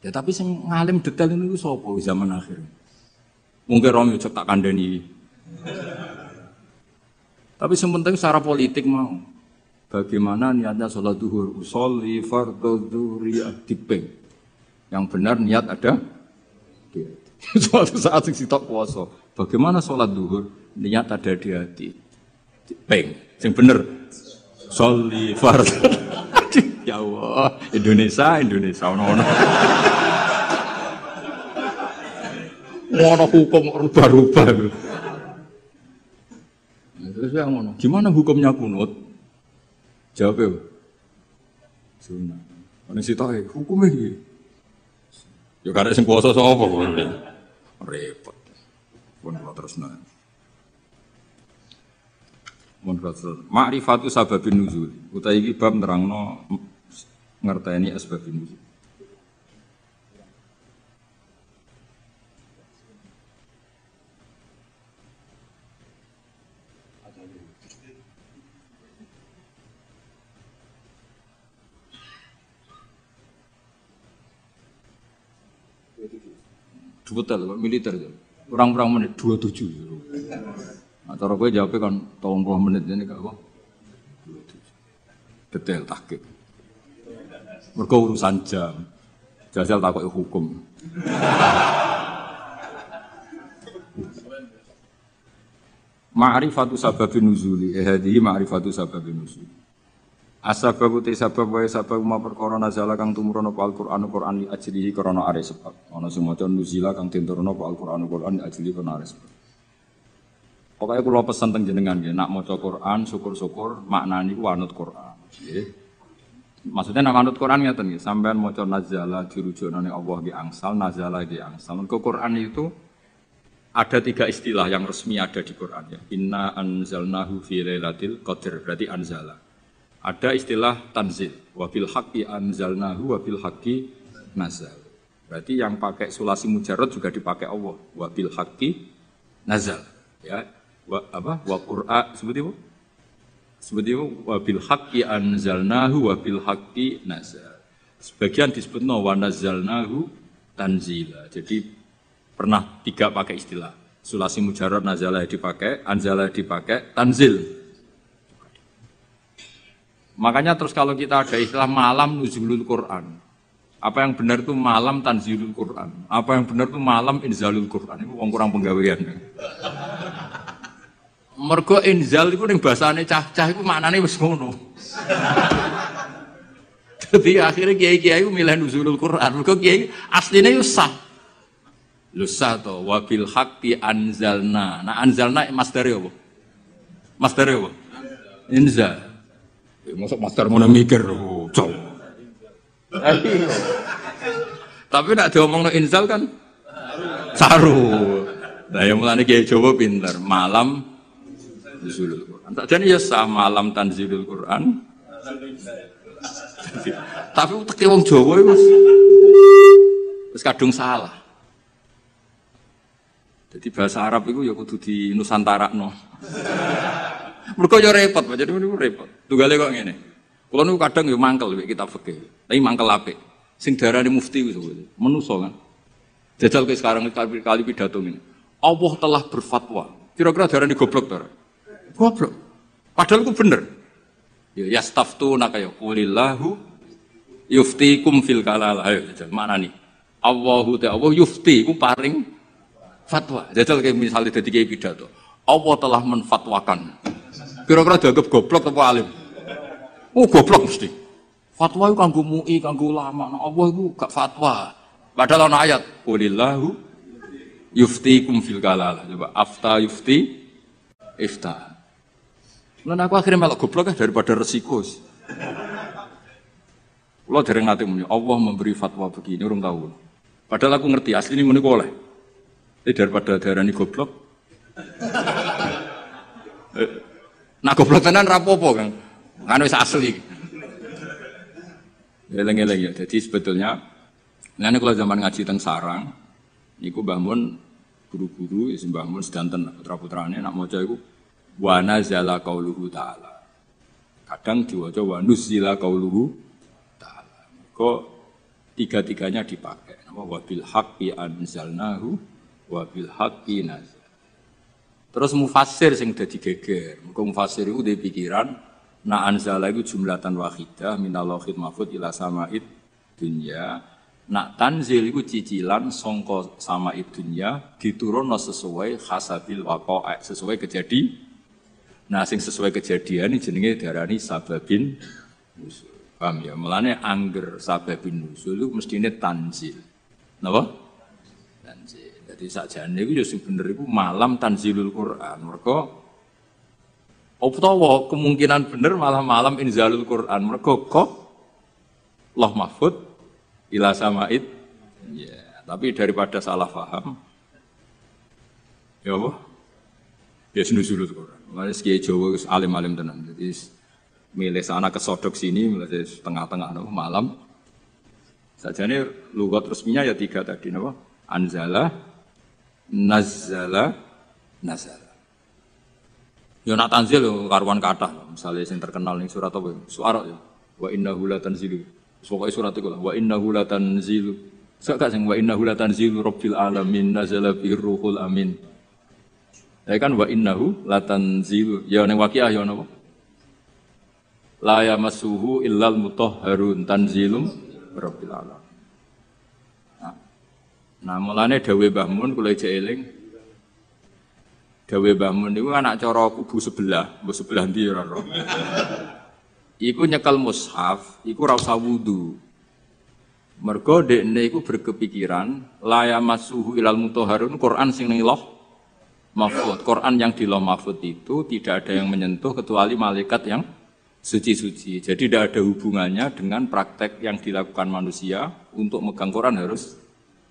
Ya tapi sing ngalim detail niku sapa zaman akhir? Mungkin Romi tak kandhani. Tapi yang penting secara politik mau. Bagaimana niatnya sholat zuhur? Usolli fardhu zuhri diping. Yang benar niat ada. Suatu saat sing sitok puasa. Bagaimana sholat zuhur? Niat ada di hati. Diping. Yang benar. Sholli fardhu. Ya Allah, Indonesia ono. Ono hukum rubah-rubah. Terus yang ngono. Gimana hukumnya kunut? Jawab, Sunah. Ana sitoke hukume iki. Ya karek sing puasa sapa kok. Repot. Pun terusna. Mun terus ma'rifatu sababin nuzul. Utawi iki bab nerangno ngerteni asbabun nuzul. Dua militer itu, kurang menit 27. Nah, cara gue jawabnya kan 30 menit ini gak apa? 27. Detail tahqiq. Mergo urusan jam, jajal takoki hukum. Ma'rifatu sababin nuzuli, hadhihi ma'rifatu sababin nuzuli. Asbabu te sabab wae sabab ma perkara nazala kang tumurun apa Al-Qur'an li ajlihi krana are sebab. Ana sing maca nuzila kang tinturun apa Al-Qur'an li ajlihi krana are sebab. Pokoke kula pesen teng jenengan nggih, nak maca Qur'an syukur-syukur maknane ku anut Qur'an. Nggih. Maksudnya nak anut Qur'an ngeten nggih, sampean maca nazala dirujukna ning Allah nggih angsal, nazala nggih angsal. Mergo Qur'an itu ada 3 istilah yang resmi ada di Qur'an ya. Inna anzalnahu fi lailatul qadar, berarti anzala. Ada istilah tanzil, wa bil haqqi anzalnahu wa bil haqqi nazal. Berarti yang pakai sulasi mujarrad juga dipakai Allah, wa bil haqqi nazal. Ya, wa qur'a seperti itu. Seperti itu wa bil haqqi anzalnahu wa bil haqqi nazal. Sebagian disebut wa nazalnahu tanzila. Jadi pernah 3 pakai istilah. Sulasi mujarrad nazala dipakai, anzala dipakai, tanzil. Makanya terus kalau kita ada istilah malam nuzulul Quran, apa yang benar itu malam tanzilul Quran, apa yang benar itu malam inzalul Quran. Itu wong kurang penggawean. Mergo inzal itu ning bahasane cah-cah iku maknane wis ngono. Jadi akhirnya kiai-kiai itu milih nuzulul Quran. Mergo kiai asline yo sah. Lho sah to wa bil haqqi anzalna. Nah anzalna masdare apa? Masdare apa? Inzal. Masuk master mau mikir, cok. Tapi nak diomong no inzal kan, saru. Nah yang mulanya kiai Jawa pinter, malam nuzulul Quran. Jadi ya sah malam tanzilul Quran. Tapi teki wong Jawa itu, terus kadung salah. Jadi bahasa Arab itu ya kudu di Nusantara no. Mereka yo repot, jadi ini repot. Tunggale kok ngene. Kulo niku kadang yo mangkel mek kitab fikih. Tapi mangkel apik. Sing darane mufti wis menuso kan. Jajal ke sekarang kali pidato ngene. Allah telah berfatwa. Kira-kira darane goblok ta? Goblok. Padahal itu bener. Ya yastaftuna kaya qulillahu yuftikum fil kalala. Ayo jajal maknani. Allahu ta'ala yufti ku paring fatwa. Jajal kayak misalnya dadi kiai pidato. Allah telah menfatwakan. Kira-kira dianggap goblok atau alim? Oh goblok mesti. Fatwa itu kanggo MUI, kanggo ulama. Nah, Allah itu gak fatwa. Padahal ana ayat, qulillahu yuftikum fil kalalah. Coba afta yufti ifta. Lan aku akhirnya melok goblok daripada resiko. Kula dereng nate muni, Allah memberi fatwa begini urung tahu. Padahal aku ngerti asline ngene kok oleh. Daripada darani goblok. Nah goblok tenan rapopo Kang. Kan wis asli. Eleng-eleng ya. Jadi sebetulnya ngene kula zaman ngaji teng sarang niku Mbah Mun guru-guru ya Mbah Mun sedanten putra-putrane nak maca iku wa nazala qauluhu ta'ala. Kadang diwaca wa nuzila qauluhu ta'ala. Kok tiga-tiganya dipakai. Wa bil haqqi anzalnahu wa bil haqqi nazal. Terus mufassir sing dadi geger. Mergo mufassir iku duwe pikiran na anzala iku jumlatan wahidah minal lauhil mahfuz ila sama'id dunya. Nak tanzil iku cicilan sangka sama'id dunya diturunno sesuai hasabil waqa'a, sesuai kejadian. Nah sing sesuai kejadian iki jenenge diarani sababin nusul. Paham ya? Mulane angger sababin nusul iku mestine tanzil. Napa? Tanzil. Jadi sakjane iku ya sing bener iku malam tanzilul Quran. Mergo utawa kemungkinan bener malah malam inzalul Quran. Mergo kok loh mahfud ila sama'id. Ya, tapi daripada salah paham, ya apa? Ya sendu-sendu Quran. Malah Kiai Jawa alim-alim tenan. Jadi milih sana kesodok sini, milih tengah-tengah malam. Sajane lugat resminya ya 3 tadi napa? Anzala, nazzala, nazala. Ya nak tanzil yo karuan kathah. Misale sing terkenal ning surat apa? Suara ya. Wa innahu latanzilu. Pokoke surat iku lah. Wa innahu latanzilu. Sak gak sing wa innahu latanzilu rabbil alamin nazala bir ruhul amin. Ya kan wa innahu latanzilu. Ya ning Waqiah ya napa? La yamassuhu illal mutahharun tanzilum rabbil alamin. Nah, mulane dawuh Mbah Mun kula ijek eling. Dawuh Mbah Mun niku anak cara kubu sebelah, mbok sebelah ndi ora ora. Iku nyekel mushaf, iku ora usah wudu. Mergo dekne iku berkepikiran la yamassuhu illal mutahharun Quran sing ning loh mahfud, Quran yang di lauh mahfud itu tidak ada yang menyentuh kecuali malaikat yang suci-suci. Jadi tidak ada hubungannya dengan praktek yang dilakukan manusia untuk megang Quran harus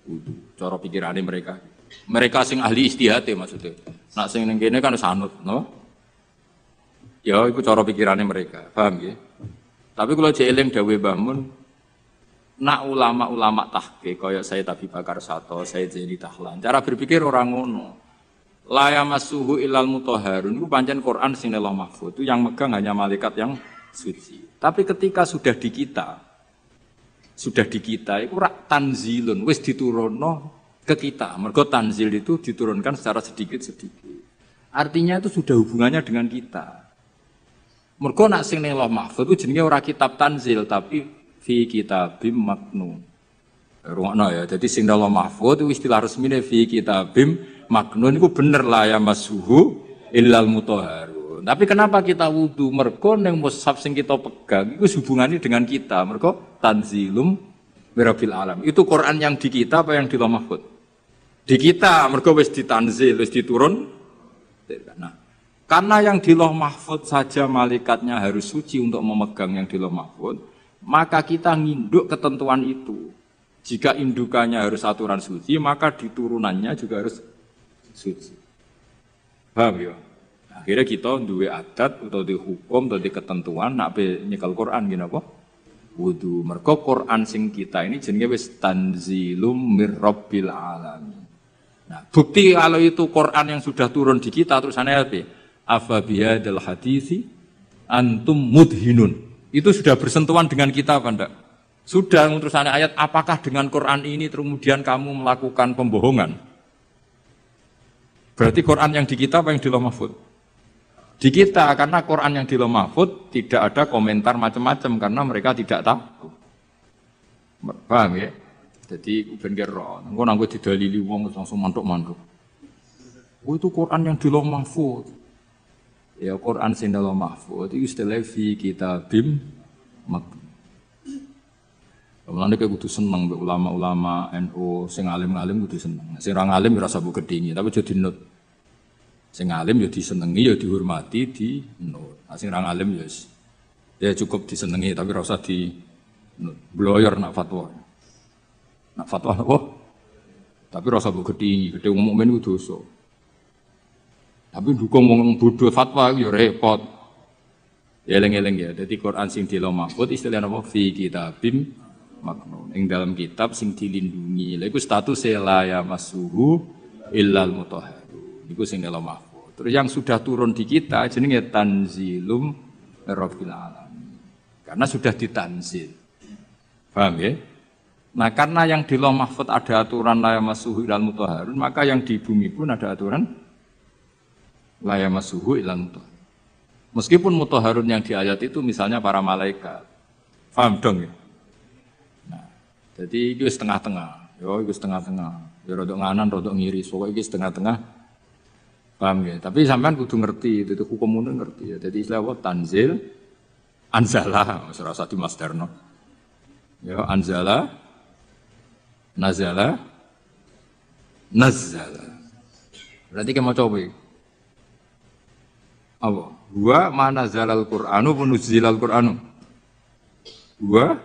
wudu. Cara pikirannya mereka. Mereka sing ahli istihad maksudnya. Nak sing ning kene kan sanut, no? Ya itu cara pikirannya mereka. Paham ya? Tapi kalau jeeling dawuh Mbah Mun, nak ulama-ulama tahqiq kaya Sayyid Abi Bakar Sato, Sayyid Zaini Tahlan, cara berpikir orang ngono. La yamassuhu illal mutahharun itu pancen Quran sing lauh mahfuz itu yang megang hanya malaikat yang suci. Tapi ketika sudah di kita itu rak tanzilun wis diturunno ke kita. Mergo tanzil itu diturunkan secara sedikit-sedikit. Artinya itu sudah hubungannya dengan kita. Mergo nak sing lauh mahfuz itu jenenge ora kitab tanzil tapi fi kitabim maknun. Rungokno ya. Jadi sing lauh mahfuz itu istilah resmine fi kitabim maknun itu bener lah ya masuhu illal mutahharun. Tapi kenapa kita wudu? Mergo ning mushaf sing kita pegang itu hubungannya dengan kita. Mergo tanzilum mirabbil alam. Itu Quran yang di kita apa yang di lauh mahfuz? Di kita. Mergo wis ditanzil, wis diturun. Nah, karena yang di lauh mahfuz saja malaikatnya harus suci untuk memegang yang di lauh mahfuz, maka kita nginduk ketentuan itu. Jika indukannya harus aturan suci, maka diturunannya juga harus suci. Paham ya? Akhirnya kita duwe adat atau di hukum atau di ketentuan nak be nyekel Quran gini apa? Wudu. Mergo Quran sing kita ini jenenge wis tanzilum mir rabbil alamin. Nah, bukti kalau itu Quran yang sudah turun di kita terus ana apa? Afa bihadzal hadisi antum mudhinun. Itu sudah bersentuhan dengan kita apa enggak? Sudah terus ana ayat apakah dengan Quran ini kemudian kamu melakukan pembohongan? Berarti Quran yang di kita apa yang di lauh mahfuz? Di kita, karena Quran yang di lauh mahfuz tidak ada komentar macam-macam karena mereka tidak tahu. Paham ya? Jadi ben kira, engko nang didalili wong langsung mantuk-mantuk. Oh itu Quran yang di lauh mahfuz. Ya Quran sing di lauh mahfuz itu istilah fi kitabim maknun. Mulane kok kudu seneng mbek ulama-ulama NU sing alim-alim kudu seneng. Sing ora alim ora usah mbok gedhingi, tapi aja dinut. Sing alim ya disenengi ya dihormati dinut. Sing ora alim ya cukup disenengi tapi ora usah di bloyor nak fatwa. Nak fatwa apa? Tapi ora usah mbok gedhingi, gedhe wong mukmin ku dosa. Tapi dukung wong bodho fatwa ya repot. Ya eling-eling ya. Dadi Quran sing di lauh mahfuz istilahnya apa? Fi kitabim maknun. Ing dalam kitab sing dilindungi. Lha iku statusé la yamassuhu illal mutahharun. Iku sing lauh mahfuz. Terus yang sudah turun di kita jenenge tanzilum rabbil alamin. Karena sudah ditanzil. Paham ya? Nah, karena yang di lauh mahfuz ada aturan la yamassuhu illal mutahharun, maka yang di bumi pun ada aturan la yamassuhu illal mutahharun. Meskipun mutahharun yang di ayat itu misalnya para malaikat. Paham dong ya? Jadi itu setengah-tengah, itu setengah-tengah. Ya rodok nganan, rodok ngiri, pokoknya itu setengah-tengah. Paham ya? Tapi sampean kudu ngerti, itu hukum umum ngerti ya. Jadi istilah apa? Tanzil, anzala, serasa di Mas Darno. Ya anzala, nazala, nazzala. Berarti kita mau coba. Apa? Wa ma nazalal Qur'anu wa nuzzilal Qur'anu. Wa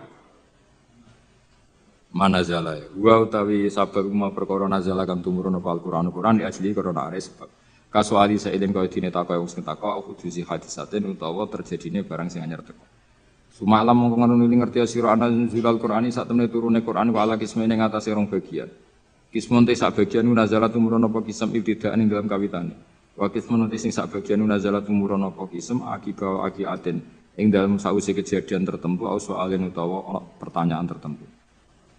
manazala. Wa utawi sabab ma perkara nazala kang tumurun apa Al-Qur'an di asli karena are sebab. Kasuali saiden kaya dene takok wong sing takok kudu hadisaten utawa terjadine barang sing anyar teko. Sumalam mongko ngono ngerti sira ana nuzul Qur'ani sak temene turune Qur'an wa ala kismene ngatasé rong bagian. Kismun te sak bagian nazala tumurun apa kisam ibtidaan ing dalam kawitane. Wa kismun te sing sak bagian nazala tumurun apa kisam akiba akiaten ing dalam sause kejadian tertentu au soalen utawa pertanyaan tertentu.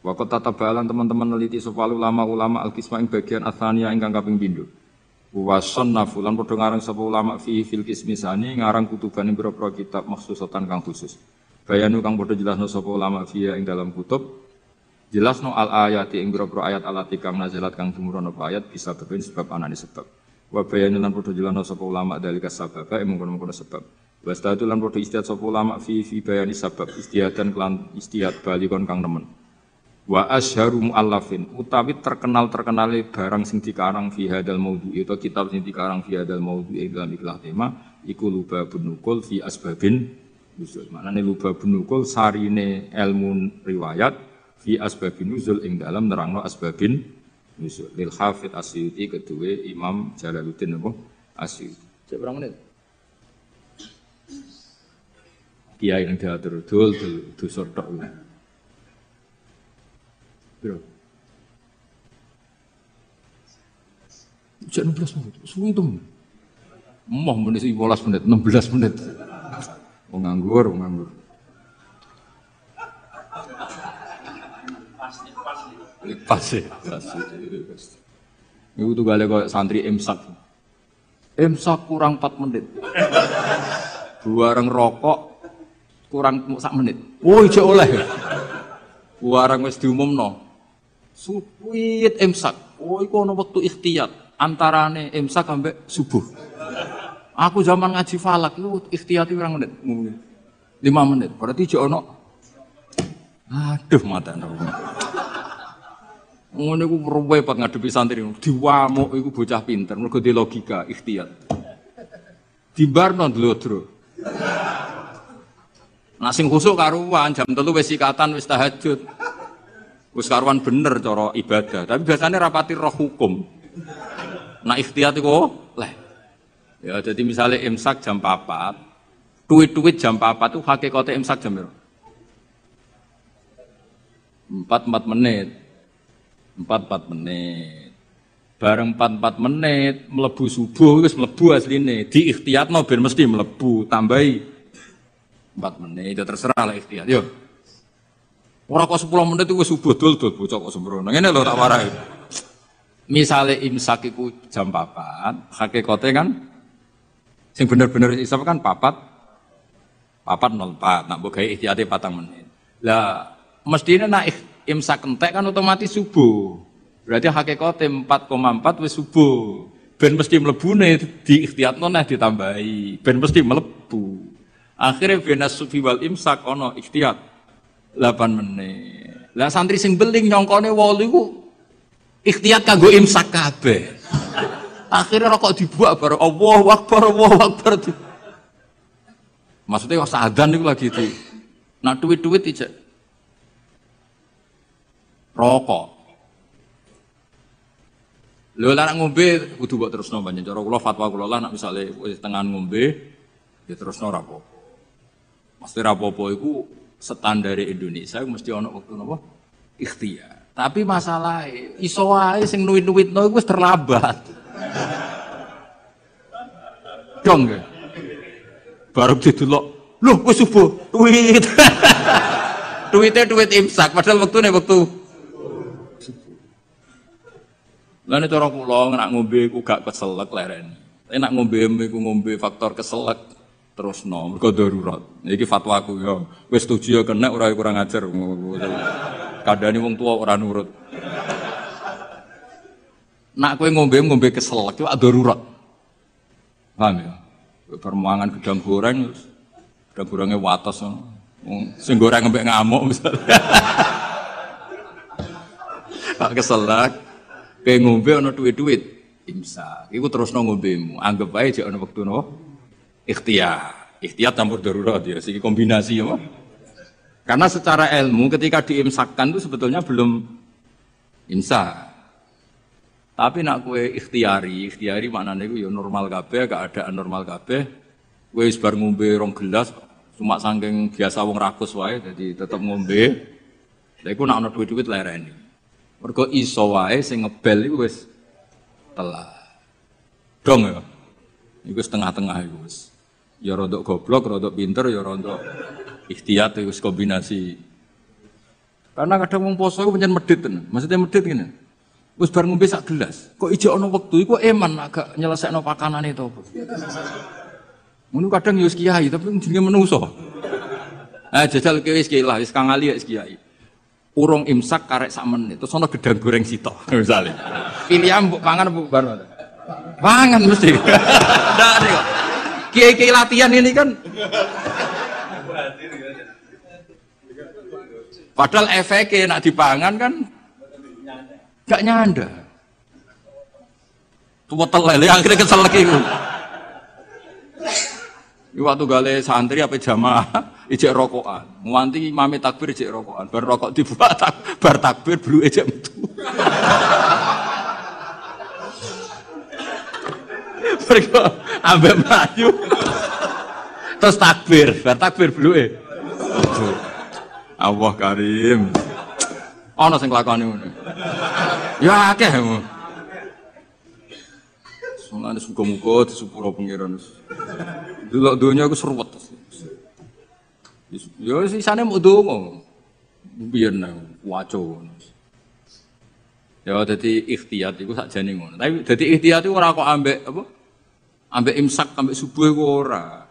Wa qad tatabalan teman-teman neliti sapa ulama al-kisma ing bagian atsania ingkang kaping pindho. Wa sannafu lan padha ngarang sapa ulama fi fil kismisani ngarang kutuban ing pira-pira kitab maksusatan kang khusus. Bayanu kang padha jelasno sapa ulama fiya ing dalam kutub jelasno al ayati ing pira-pira ayat alati kang nazalat kang tumurun apa ayat bisa beben sebab anane sebab. Wa bayanu lan padha jelasno sapa ulama dalika sabab ing mungkon-mungkon sebab. Wastatu lan padha istihad sapa ulama fi bayani sabab istihadan kelan istihad balikon kang nemen. Wa asharu muallafin utawi terkenal-terkenale barang sing dikarang fi hadal maudhu itu kitab sing dikarang fi hadal maudhu ing dalam ikhlas tema iku lubabun nukul fi asbabin nuzul. Maknane lubabun nukul sarine ilmu riwayat fi asbabin nuzul ing dalam nerangno asbabin nuzul. Lil Hafidz Asyuti kedue Imam Jalaluddin apa Asyuti. Cek berapa menit? Kiai yang diatur dul sotok. Bro. Jam 16 menit. Suwi itu. Moh menit 15 menit, 16 menit. Wong nganggur. Pas. Iku tuh gale koyo santri imsak. Imsak kurang 4 menit. Bareng rokok kurang sak menit. Oh, ijo oleh. Bareng wis diumumno. Suwit imsak. Oh, iku ana wektu ikhtiyat antarane imsak ambek subuh. Aku zaman ngaji falak itu ikhtiyati pirang menit? 5 menit. Berarti jek ono. Aduh mata nang. Ngono iku repot ngadepi santri. Diwamuk iku bocah pinter mergo di logika ikhtiyat. Dibarno dlodro. Nah sing khusuk karuan jam 3 wis sikatan wis tahajud. Wis karuan bener cara ibadah, tapi biasanya rapati roh hukum. Nah ikhtiyat iku leh. Ya jadi misalnya imsak jam 4, duit jam 4 itu hakikate imsak jam berapa? 4 menit. 4 menit. Bareng 4 menit mlebu subuh wis mlebu asline. Di ikhtiyatno ben mesti mlebu, tambahi 4 menit. Itu terserah lah ikhtiyat. Yo. Ora kok 10 menit itu wis subuh dul bocah kok sembrono. Ngene lho tak warai. Misale imsak iku jam 4, hakikate kan sing bener-bener isap kan 4.04, nak mbok gawe ihtiyate 4 menit. Lah mestine nak imsak entek kan otomatis subuh. Berarti hakikate 4,4 wis subuh. Ben mesti mlebune di ikhtiyatno nah ditambahi. Ben mesti mlebu. Akhire benas sufi wal imsak ana ikhtiyat 8 menit. Lah santri sing beling nyongkone 8 iku ikhtiyat kanggo imsak kabeh. Akhirnya rokok dibuak baru Allahu Akbar. Maksudnya kok sa'adan itu lagi itu. Nah duit-duit ijek. Rokok. Lho lah ngombe kudu mbok terusno banyak cara kula fatwa kula lah nek misale wis tengah ngombe ya terusno ra apa-apa. Mesti ra apa-apa iku standare Indonesia mesti ana wektu napa? Ikhtiyar. Tapi masalahnya iso wae sing nuwit-nuwitno iku wis terlambat. Dong ya. Baru didelok, lho wis subuh, duit. Duit imsak padahal wektune wektu Lah nek cara kula nak ngombe iku gak keselek lereni. Tapi nak ngombe iku ngombe faktor keselek terusno mergo darurat. Iki fatwaku ya. Wis setuju ya kena ora kurang ajar. Kadane wong tua ora nurut. Nak kowe ngombe keselek iku darurat. Paham ya? Permangan gedang goreng wates sing goreng ngembek ngamuk misalnya. Pak keselak kayak ngombe ana duit-duit imsak. Iku terusno ngombemu. Anggap ae jek ana wektu napa? Ikhtiyar campur darurat ya. Iki kombinasi apa? Karena secara ilmu ketika diimsakkan itu sebetulnya belum imsak. Tapi nak kue ikhtiari maknanya itu ya normal kabeh, keadaan normal kabeh. Kue sebar ngombe 2 gelas, cuma saking biasa wong rakus wae, jadi tetap ngombe. Lha iku nak ana duit-duit lereni. Mergo iso wae sing ngebel iku wis telah. Dong ya. Iku setengah-tengah iku wis. Ya rodok goblok, rodok pinter, ya rodok ikhtiyat itu kombinasi. Karena kadang wong poso iku pancen medhit tenan. Maksudnya medhit ngene. Wis bar ngombe sak gelas, kok ijo ana wektu iku eman agak nyelesekno pakanane to apa. Ngono kadang ya wis kiai tapi jenenge menungso. Jajal ki wis kiai lah, wis kang ali wis kiai. Urung imsak karek sak menit, terus ana gedang goreng sitok misale. Pilihan mbok pangan mbok bar. Pangan mesti. Ndak kok. Kiai-kiai latihan ini kan padahal efeknya nak dipangan kan gak nyanda. Tua telele akhirnya kesel lagi. Waktu gale santri apa jamaah ijek rokokan. Nganti mami takbir ijek rokokan. Bar rokok dibuat bar takbir blu ijek metu. Mergo ambek mlayu. Terus takbir, bar takbir bluke. Allah Karim. Ana sing nglakoni ngono. Ya akeh. Soalnya muga-muga disepuro pengiran. Delok donya aku seruwet. Ya sisane muk donga. Biyen waco. Ya dadi ikhtiyat iku sakjane ngono. Tapi dadi ikhtiyat iku ora kok ambek apa? Ambek imsak ambek subuh iku ora.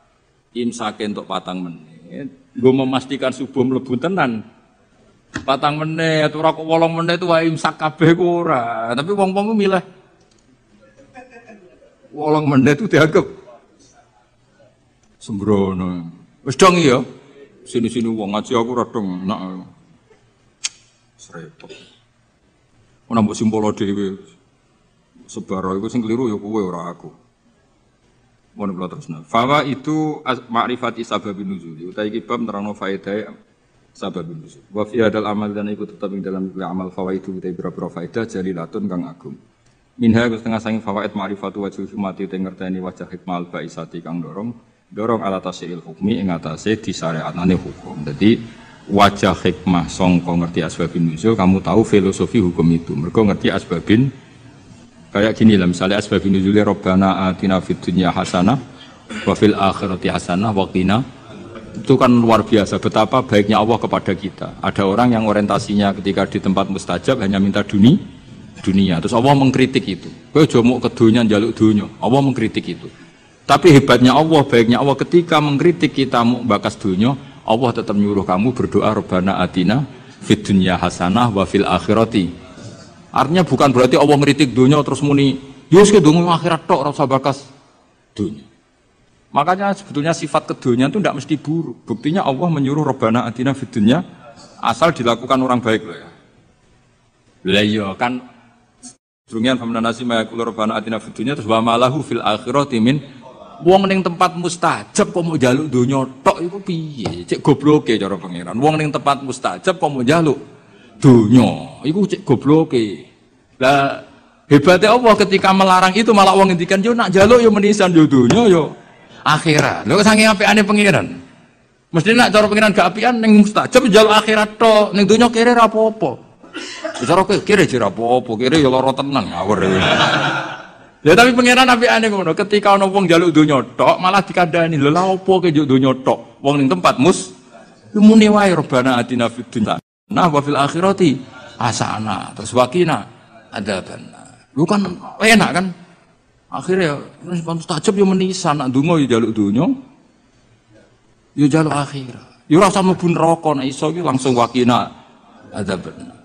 Imsake entuk 4 menit. Nggo memastikan subuh mlebu tenan. 4 menit ora kok 8 menit itu wae imsak kabeh ku ora. Tapi wong-wong ku milih 8 menit itu dianggap sembrono. Wis dong ya. Sini-sini wong ngaji aku ora dong enak. Srepot. Ora mbok simpolo dhewe. Sebaro iku sing keliru ya kowe ora aku. Mohon kula terusna. Fawa itu ma'rifati sababin nuzul. Utai iki bab nerangno faedah sababin nuzul. Wa fi hadal amal dan iku tetep ing dalam amal fawaidu utai pira-pira faedah jalilatun kang agung. Minha setengah saking fawaid ma'rifatu wajhul hikmati utai ngerteni wajah hikmal baisati kang dorong ala tasil hukmi ing atase disyariatane hukum. Dadi wajah hikmah sangka ngerti asbabin nuzul kamu tahu filosofi hukum itu. Mergo ngerti asbabin kayak gini lah misalnya asbabun nuzulnya Rabbana atina fid dunya hasanah wa fil akhirati hasanah wa qina. Itu kan luar biasa betapa baiknya Allah kepada kita. Ada orang yang orientasinya ketika di tempat mustajab hanya minta dunia. Terus Allah mengkritik itu. Kowe aja muk ke dunya njaluk dunya. Allah mengkritik itu. Tapi hebatnya Allah, baiknya Allah ketika mengkritik kita muk bakas dunya, Allah tetap nyuruh kamu berdoa Rabbana atina fid dunya hasanah wa fil akhirati. Artinya bukan berarti Allah ngeritik dunia terus muni, yus ke dunia akhirat tok rasa bakas dunia. Makanya sebetulnya sifat kedunya itu tidak mesti buruk. Buktinya Allah menyuruh Rabbana atina fid dunya asal dilakukan orang baik loh ya. Lah iya kan durungian famna nasi mayaqulu Rabbana atina fid dunya terus wa malahu fil akhirati min wong ning tempat mustajab kok mau njaluk dunya tok iku piye? Cek gobloke cara pangeran. Wong ning tempat mustajab kok mau njaluk dunya, itu cek gobloke. Lah hebatnya Allah ketika melarang itu malah wong ngendikan yo nak njaluk yo menisan yo dunya yo akhirat. Lho saking apikane pangeran. Mesti nak cara pangeran gak apian ning mustajab njaluk akhirat tok, ning dunya kere ra apa-apa. Cara kere jera apa-apa, kere yo lara tenan ngawur. Ya tapi pangeran apikane ngono, ketika ana wong njaluk dunya tok malah dikandani, lho lha opo ke njaluk dunya tok? Wong ning tempat muni wae Rabbana atina fid dunya nah wa fil akhirati hasanah terus wakina adzabannar. Lu kan enak kan akhirnya terus mustajab yo menisan nak donga yo njaluk dunya yo njaluk akhirat yo ora usah mlebu neraka nek iso iki langsung wakina adzabannar.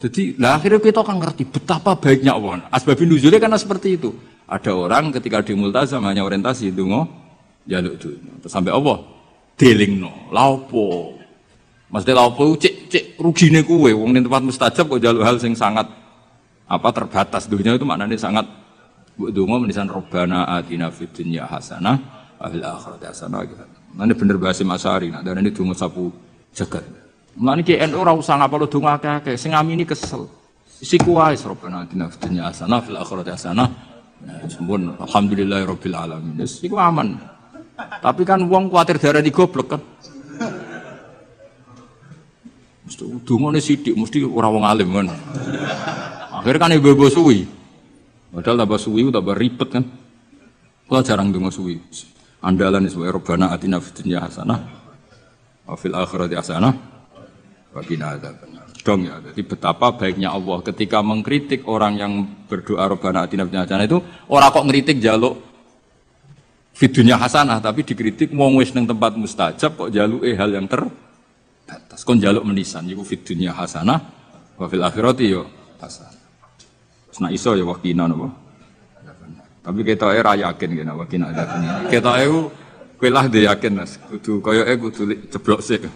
Jadi lah akhirnya kita kan ngerti betapa baiknya Allah. Asbabun nuzulnya karena seperti itu. Ada orang ketika di multazam hanya orientasi donga njaluk dunya terus sampai Allah delingno lha opo. Maksudnya lapo cek rugine kuwe wong ning tempat mustajab kok njaluk hal sing sangat terbatas dunia itu maknanya sangat mbok donga menisan Rabbana atina fid dunya hasanah wa fil akhirati hasanah. Nanti bener bahasa Masari, nah dan ini donga sapu jagat. Mulane ki NU ora usah ngapalo donga akeh, sing ngamini kesel. Siku wae Rabbana atina fid dunya hasanah fil akhirati hasanah. Sampun alhamdulillahirabbil alamin. Wis iku aman. Tapi kan wong kuwatir darani goblok kan. Mesti dungane sithik mesti ora wong alim kan. Akhirnya kan ibu-ibu suwi. Padahal tambah suwi tambah ribet kan. Kalau jarang donga suwi. Andalan sebagai Rabbana atina fid dunya hasanah wa fil akhirati hasanah wa qina adzabannar. Dong ya. Jadi betapa baiknya Allah ketika mengkritik orang yang berdoa Rabbana atina fid dunya hasanah itu ora kok ngritik njaluk fid dunya hasanah tapi dikritik wong wis ning tempat mustajab kok njaluke hal yang terbatas. Kon njaluk menisan iku fid dunya hasanah wa fil akhirati yo hasanah. Nah iso ya wakina napa. Tapi ketoke ra yakin kene wakina ada ini. Ketoke kowe lah dhe yakin Mas. Kudu koyoke kudu ceblok sik.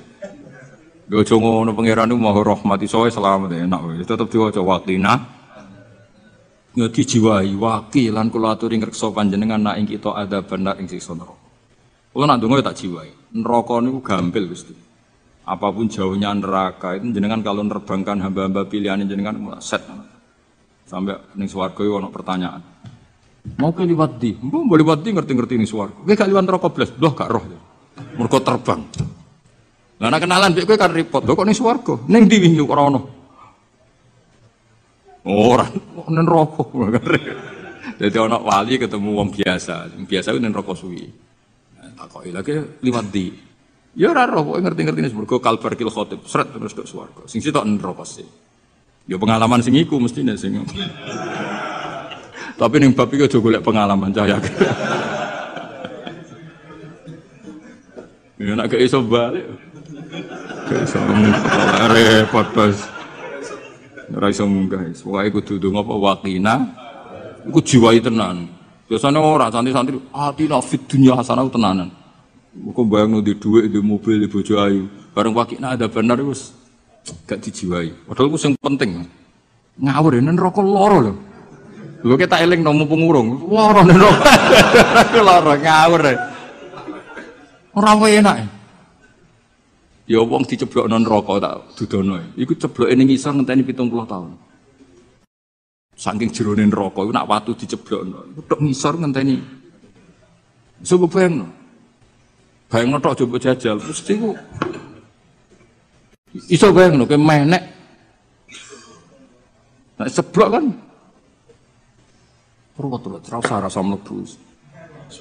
Yo aja ngono pangeran niku maha rahmat iso selamat enak wae. Tetep diwaca wakina. Yo dijiwahi waki lan kula aturi ngreksa panjenengan nak ing kita ada benar ing siksa neraka. Kula nak ndonga tak jiwahi. Neraka niku gampil Gusti. Apapun jauhnya neraka itu jenengan kalau nerbangkan hamba-hamba pilihan jenengan set. Sampai ning swarga iki ana pertanyaan. Mau ke liwat di? Mbok liwat di ngerti-ngerti ning swarga. Kowe gak liwat neraka blas, loh gak roh. Mergo terbang. Lah nek kenalan mbek kowe kan repot. Lho kok ning swarga? Ning ndi wingi ora ono. Ora ning neraka. Dadi ana wali ketemu wong biasa. Wong biasa ku ning neraka suwi. Takoki lagi liwat di. Ya ora roh, kowe ngerti-ngerti ning swarga kalbarkil khotib, sret terus ke swarga. Sing sitok ning neraka sih. Ya pengalaman sing iku mestine sing. Tapi ning bab iki aja golek pengalaman cah ya. Ya nek gak iso balik. Gak iso repot bos. Ora iso munggah. Pokoke kudu ndonga apa wakina. Iku jiwai tenan. Biasane ora santri-santri atina fid dunya hasanah tenanan. Kok bayangno di dhuwit, di mobil, di bojo ayu. Bareng wakina ada benar wis gak dijiwai. Padahal ku sing penting. Ngawur yen neraka lara lho. Lho kita eling nang pengurung. Lara neraka. Lara ngawur. Ora enak. Ya wong diceblokno neraka tak dudono. Iku cebloke ning isor ngenteni 70 tahun. Saking jerone neraka iku nak watu diceblokno. Iku tok ngisor ngenteni. Coba bayangno. Bayangno tok coba jajal mesti ku iso bayangno ke menek. Nek seblok kan. Ruwet-ruwet rasa mlebu.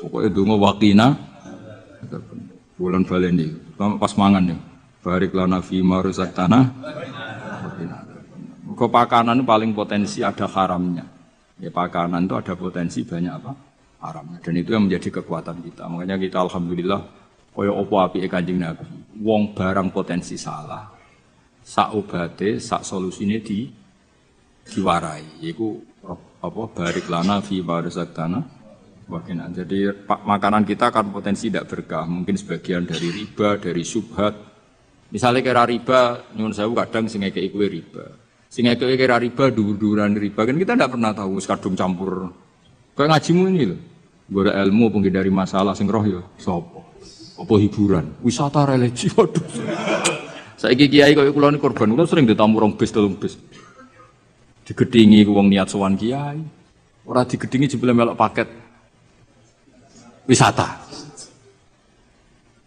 Pokoke donga wakina. Bulan baleni pas mangan ya. Barik lana fi ma razaqtana. Kok pakanan paling potensi ada haramnya. Ya pakanan itu ada potensi banyak apa? Haramnya. Dan itu yang menjadi kekuatan kita. Makanya kita alhamdulillah kaya apa apike Kanjeng Nabi. Wong barang potensi salah. Sak obate, sak solusine diwarai. Iku apa barik lana fi ma razaqtana. Wakina. Jadi makanan kita kan potensi tidak berkah. Mungkin sebagian dari riba, dari syubhat. Misalnya kira riba, nyuwun sewu kadang sing ngekeki kuwi riba. Sing ngekeki kira riba, dhuwur-dhuwuran riba kan kita tidak pernah tahu kadung campur. Kayak ngajimu ini lho. Golek ilmu penghindari masalah sing roh ya sapa? Apa hiburan? Wisata religi. Waduh. Saiki kiai kaya kula niku korban, kula sering ditamu rong bis, telung bis. Digedhingi wong niat sowan kiai. Ora digedhingi jebule melok paket wisata.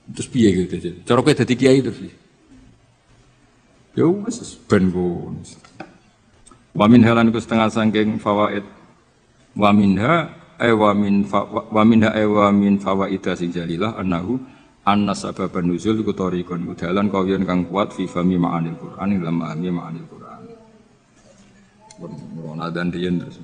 Terus piye gitu. Cara kowe dadi kiai terus. Ya wis ben ngono. Wa min halan ku setengah saking fawaid. Wa minha wa min fawaida sing jalilah annahu anna sababan nuzul ku tariqun udalan kawiyan kang kuat fi fami ma'anil Qur'an lam ma'ani ma'anil Qur'an. Ono dan riyen terus.